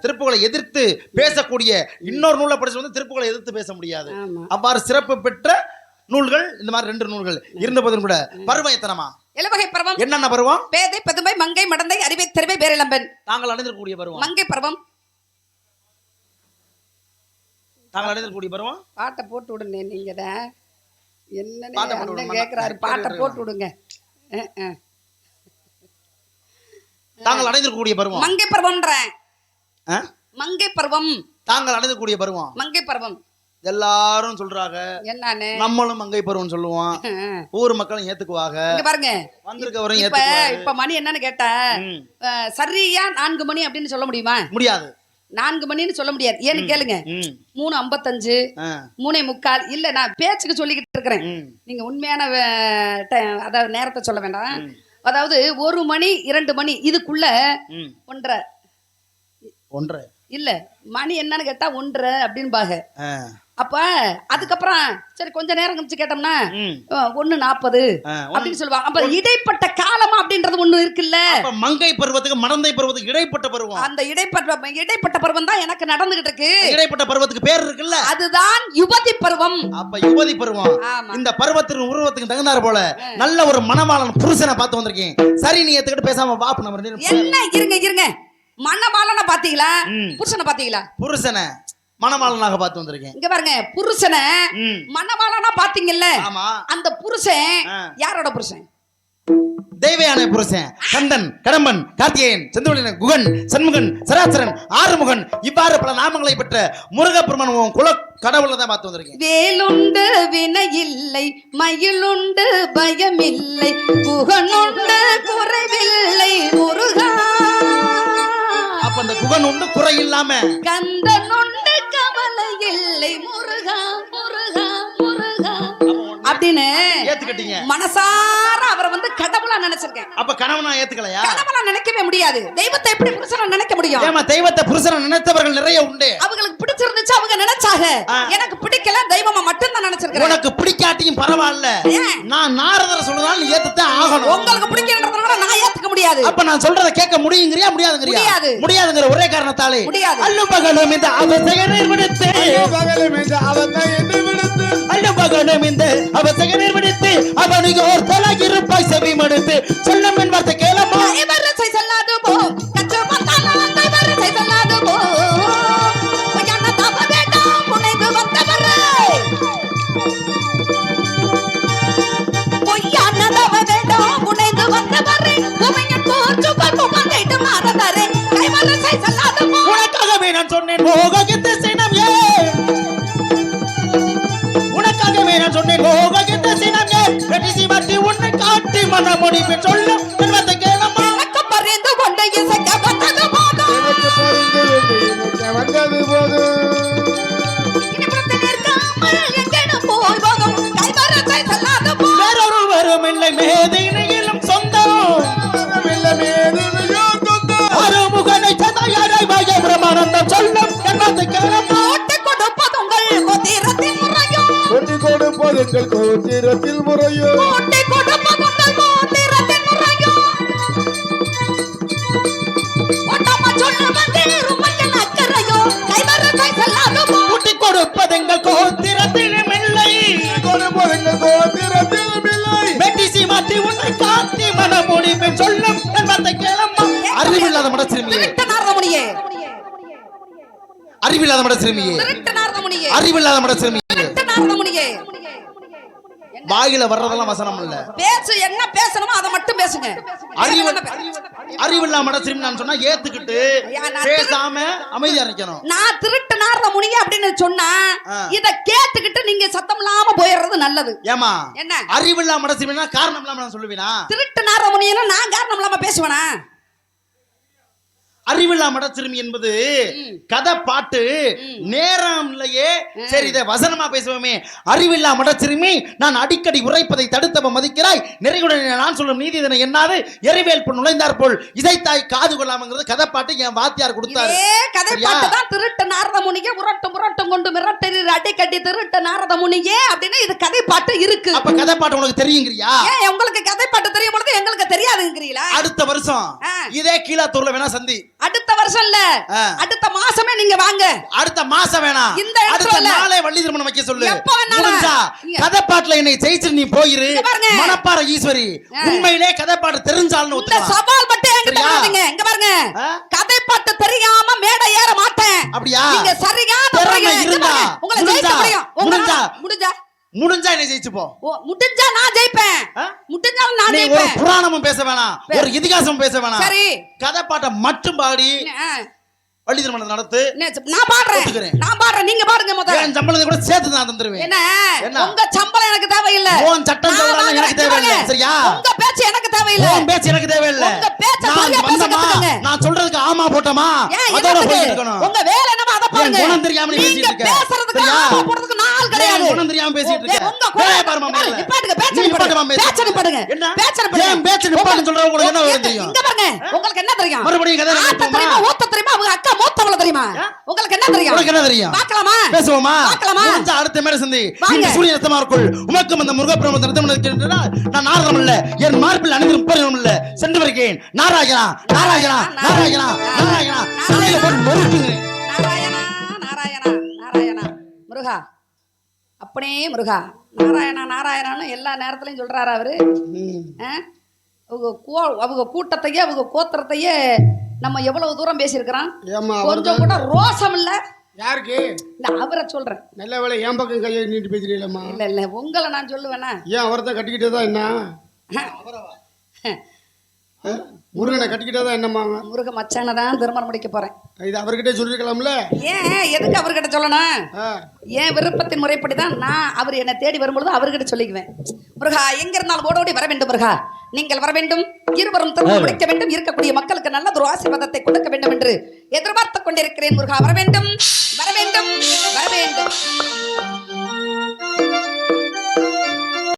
திருப்புகளை எதிர்த்து பேசக்கூடிய இன்னொரு நூலை படிச்சு வந்து திருப்புகளை எதிர்த்து பேச முடியாது. அவ்வாறு சிறப்பு பெற்ற நூல்கள் இந்த மாதிரி 2 நூல்கள் இருந்த போதும் கூட பருவம் எத்தனமா? இளவகை பருவம். என்னென்ன பருவம்? பேதை, பதுமை, மங்கை, மடந்தை, அறிவை, திறமை, பேரிளம்பன். தாங்கள் அடைந்திருக்கக்கூடிய பருவம் மங்கை பருவம். தாங்கள் அடைந்திருக்கக்கூடிய பருவம். பாட்டை போட்டு விடுங்க. நீங்க தான் என்ன கேட்கிறாரு, பாட்டை போட்டு விடுங்க. தாங்கள் அடைந்திருக்கக்கூடிய பருவம் மங்கை பருவம்ன்றேன். மங்கை பருவம். தாங்கள் அடைந்திருக்கக்கூடிய பருவம் மங்கை பருவம். எல்லாரும் சொல்றாங்க, என்னன்னு நம்மளும் மங்கை பருவம் சொல்லுவோம், ஊர் மக்களும் ஏத்துக்குவாங்க. பாருங்க வந்திருக்கவரும் இப்ப மணி என்னன்னு கேட்டா சரியா 4 மணி அப்படின்னு சொல்ல முடியுமா? முடியாது. 4 மணின்னு சொல்ல முடியாது. ஏன்னு கேளுங்க, 3:55, 3:45. இல்ல நான் பேச்சுக்கு சொல்லிக்கிட்டு இருக்கிறேன், நீங்க உண்மையான அதாவது நேரத்தை சொல்ல வேண்டாம். அதாவது 1 மணி 2 மணி இதுக்குள்ள 1:30 இல்ல மணி என்னன்னு கேட்டா 1:30 அப்படின்னு பாக. அப்ப அதுக்கப்புறம் சரி கொஞ்ச நேரம் கழிச்சு கேட்டோம்னா 1:40 அப்படின்னு சொல்லுவாங்க. அப்ப இடைப்பட்ட காலமா அப்படின்றது ஒண்ணு இருக்குல்ல. மங்கை பருவத்துக்கு மடந்தை பருவத்துக்கு இடைப்பட்ட பருவம். அந்த இடைப்பட்ட பருவம் தான் எனக்கு நடந்துகிட்டு இருக்கு. இடைப்பட்ட பருவத்துக்கு பேர் இருக்குல்ல, அதுதான் யுவதி பருவம். அப்ப யுவதி பருவம். இந்த பருவத்தின் உருவத்துக்கு தகுந்தார் போல நல்ல ஒரு மணவாளன் புருஷனை பார்த்து வந்திருக்கேன். சரி நீ ஏத்துக்கிட்டு பேசாம வாப்பு. நம்ம என்ன இருங்க மணவாளனை பாத்தீங்களா, புருஷனை பாத்தீங்களா? புருஷனை மணவாளனாக பார்த்து வந்திருக்கேன். இங்க பாருங்க, புருஷனை மணவாளனா பாத்தீங்கல்ல, அந்த புருஷன் யாரோட புருஷன்? தெய்வயானை புருஷன். கந்தன், கடம்பன், கார்த்திகேயன், செந்தூரன், குகன், சண்முகன், சராசரன், ஆறுமுகன் இவ்வாறு பல நாமங்களை பெற்ற முருகப்பெருமான் குல கடவுளை தான் பார்த்து வந்திருக்கேன். வேலுண்டு வினையில்லை, மயிலுண்டு பயமில்லை, குகனுண்டு குறைவில்லை முருகா. அப்ப அந்த குகன் உண்டு குறை இல்லாம, கந்தன் உண்டு கவலை இல்லை முருகா முருகா முருகா அப்படின்னு ஏத்துக்கிட்டீங்க. மனசார அவரை வந்து கடவுளா நினைச்சிருக்கேன். அப்ப கணவனா ஏத்துக்கலையா? கடவுளா நினைக்கவே முடியாது. தெய்வத்தை எப்படி புருஷனா நினைக்க முடியும்? ஏமா தெய்வத்தை புருஷனா நினைத்தவர்கள் நிறைய உண்டு. அவங்களுக்கு பிடிச்சிருந்துச்சு, அவங்க நினைச்சாங்க. எனக்கு பிடிக்கல, தெய்வமா மட்டும் தான் நினைச்சிருக்கேன். உனக்கு பிடிக்காட்டியும் பரவாயில்ல, நான் நாரதர் சொல்றதால நீ ஏத்துதான் ஆகணும். உங்களுக்கு பிடிக்கிறதுனால நான் ஏத்துக்க முடியாது. அப்ப நான் சொல்றத கேட்க முடியுங்கறியா முடியாதுங்கறியா? முடியாதுங்கற ஒரே காரணத்தாலே அல்லும் பகலும் இந்த அவசகரை விடுத்து, பகலும் இந்த அவசகரை விடுத்து, அல்லும் பகலும் இந்த அவசகரை விடுத்து, அவனுக்கு ஒரு தலகி இருப்பாய் செவி மடுத்து சொல்லும் என் வார்த்தை கேளமா. இவரசை செல்லாது போ கச்சு மத்தான அந்த இவரசை செல்லாது போ யான தப வேண்டாம் புனைந்து வந்தவரே, பொய்யான தப வேண்டாம் புனைந்து வந்தவரே, உமையன் போச்சு பல்பு மங்கைட்டு மாறதரே, கைவரசை செல்லாது போ. உனக்காகவே நான் சொன்னேன் போககித்த சினம் ஏ, உனக்காகவே நான் சொன்னேன் போககித்த சினம் ஏ, கட்டிசி மாட்டி உன்னை காட்டி மன முடிப்பு சொல்லும் என்பதை கேளமா. எனக்கு பறிந்து கொண்டு இசைக்க வந்தது போதும், எனக்கு பறிந்து கொண்டு இசைக்க வந்தது போதும், இனிப்புறத்து நிற்காமல் எங்கேனும் போய் போதும், கைவரசை செல்லாது போ. வேறொருவரும் இல்லை மேதையிலும் சொந்தம், ஆறுமுகனை சதாயாரை வாய பிரமானந்தம் கொடுப்பதெங்கள் கோத்திரத்தில் முறையோ கூட்டி கொடுப்பதெங்கள் கோத்திரத்தில் முறையோ ஒட்டம்மா சொல்லுவது உமக்கு அக்கறையோ கைவரத்தை செல்லாதமோ கூட்டி கொடுப்பதெங்கள் கோத்திரத்திலும் இல்லை கொடுப்பதெங்கள் கோத்திரத்திலும் இல்லை மெட்டிசி மாட்டி உன்னை காத்தி மனமுடிப்பு சொல்லும் என்பதை கேளம்மா அறிவில்லாத மடச்சிறுமியே திருட்டு நாரதமுனியே அறிவில்லாத மடச்சிறுமியே திருட்டு நாரதமுனியே அறிவில்லாத மடச்சிறுமியே திருட்டு நாரதமுனியே வாயில வர்றதெல்லாம் வசனம் இல்ல பேசு என்ன பேசணுமோ அதை மட்டும் பேசுங்க அறிவில்லாத மடச்சிறுமி நான் சொன்னா ஏத்துக்கிட்டு பேசாம அமைதியா இருக்கணும் நான் திருட்டு நாரதமுனியே அப்படின்னு சொன்னா இத கேட்டுக்கிட்டு நீங்க சத்தம் இல்லாம போயிடுறது நல்லது ஏமா என்ன அறிவில்லாத மடச்சிறுமினா காரணம் இல்லாம நான் சொல்லுவேனா திருட்டு நாரதமுனியனா நான் காரணம் இல்லாம பேசுவேனா அறிவில்லா மடச்சிறுமி என்பது கதை பாட்டு நேரம் இல்லையே சரி இதை வசனமா பேசுவோமே அறிவில்லா மடச்சிறுமி நான் அடிக்கடி உரைப்பதை தடுத்தவ மதிக்கிறாய் நிறைவுடன் நான் சொல்லும் நீதி இதனை என்னாது எரிவேல் பொன் நுழைந்தார் போல் இதைத்தாய் காது கொள்ளாமங்கிறது கதை பாட்டு என் வாத்தியார் கொடுத்தாரு கதை பாட்டு தான் திருட்டு நாரதமுனியே உரட்டும் கொண்டு மிரட்டு அடிக்கடி திருட்டு நாரதமுனியே அப்படின்னு இது கதை பாட்டு இருக்கு அப்ப கதை பாட்டு உனக்கு தெரியுங்கிறியா ஏன் உங்களுக்கு கதை பாட்டு தெரியும் பொழுது எங்களுக்கு தெரியாதுங்கிறீங்களா அடுத்த வருஷம் இதே கீழாத்தூர்ல வேணா சந்தி அடுத்த வருஷம் இல்ல அடுத்த மாசமே நீங்க வாங்க அடுத்த மாசம் வேணாம் இந்த அடுத்த நாளே வள்ளி திருமணம் வைக்க சொல்லு எப்ப வேணாலும் கதை பாட்டுல என்னை ஜெயிச்சு நீ போயிரு மணப்பாறை ஈஸ்வரி உண்மையிலே கதை பாட்டு தெரிஞ்சாலும் இந்த சவால் மட்டும் என்கிட்ட வராதீங்க இங்க பாருங்க கதை பாட்டு தெரியாம மேடை ஏற மாட்டேன் அப்படியா நீங்க சரியான திறமை இருந்தா உங்களை ஜெயிக்க முடியும் முடிஞ்சா என்ன ஜெயிச்சு போ முடிஞ்சா நான் ஜெயிப்பேன் முடிஞ்சாலும் நான் ஜெயிப்பேன் ஒரு புராணமும் பேச வேணாம் ஒரு இதிகாசமும் பேச வேணாம் சரி கதை பாட்டை மட்டும் பாடி வள்ளி திருமணம் நடத்து நான் பாடுறேன் நீங்க பாடுங்க முதல்ல என் சம்பளத்தை கூட சேர்த்து நான் தந்துருவேன் என்ன உங்க சம்பளம் எனக்கு தேவையில்லை உன் சட்டம் சம்பளம் எனக்கு தேவையில்லை சரியா உங்க பேச்சு எனக்கு தேவையில்லை உன் பேச்சு எனக்கு தேவையில்லை உங்க பேச்ச சரியா பேச கத்துக்கங்க நான் சொல்றதுக்கு ஆமா போட்டோமா அதோட போய் இருக்கணும் உங்க வேலை என்னமா அத பாருங்க என் குணம் தெரியாம நீ பேசிட்டு இருக்க பேசுறதுக்கு ஆமா போடுறதுக்கு நாள் கிடையாது குணம் தெரியாம பேசிட்டு இருக்க உங்க குணம் பாருமா நிப்பாட்டுங்க பேச்சு நிப்பாட்டுங்க என்ன பேச்சு ஏன் பேச்சு நிப்பாட்டுன்னு சொல்றவங்க உங்களுக்கு என்ன வரும் தெரியும் இங்க பாருங்க உங்களுக்கு என்ன தெரியும் மறுபடியும் கதை தெரியுமா ஊத்த தெரியுமா அவங்க அக்கா மூத்தவள தெரியுமா உங்களுக்கு என்ன தெரியும் உனக்கு என்ன தெரியும் பார்க்கலாமா பேசுவோமா பார்க்கலாமா அடுத்த மேல சந்தி இந்த சூரிய ரத்தமார்க்குள் உமக்கும் அந்த முருகப்பெருமான் ரத்தம் இருக்கின்றால் நான் நாரதம் இல்ல என் மார்பில் அணிந்து முப்பரிணம் இல்ல சென்று வருகிறேன் நாராயணா நாராயணா நாராயணா நாராயணா தலையில போட்டு நொறுக்குங்க நாராயணா நாராயணா நாராயணா முருகா அப்படியே முருகா நாராயணா நாராயணான்னு எல்லா நேரத்துலயும் சொல்றாரு அவரு அவங்க கூட்டத்தையே அவங்க கோத்திரத்தையே நம்ம எவ்வளவு தூரம் பேசியிருக்கிறோம் கொஞ்சம் கூட ரோசம் இல்ல யாருக்கு இல்ல அவரை சொல்றேன் நல்ல வேலை என் பக்கம் கையை நீட்டு பேசுறீங்களா இல்ல உங்களை நான் சொல்லுவேனா ஏன் அவரை தான் கட்டிக்கிட்டே தான் என்ன முருகனை கட்டிக்கிட்டே தான் என்னம்மா முருக மச்சானை தான் திருமணம் முடிக்க போறேன் இது அவர்கிட்ட சொல்லிருக்கலாம்ல ஏன் எதுக்கு அவர்கிட்ட சொல்லணும் ஏன் விருப்பத்தின் முறைப்படி தான் நான் அவர் என்னை தேடி வரும்பொழுது அவர்கிட்ட சொல்லிக்குவேன் முருகா எங்க இருந்தாலும் ஓடோடி வர வேண்டும் முருகா நீங்கள் வர வேண்டும் இருவரும் திருமணம் முடிக்க வேண்டும் இருக்கக்கூடிய மக்களுக்கு நல்லதொரு ஆசீர்வாதத்தை கொடுக்க வேண்டும் என்று எதிர்பார்த்து கொண்டிருக்கிறேன் முருகா வர வேண்டும் வர வேண்டும் வர வேண்டும்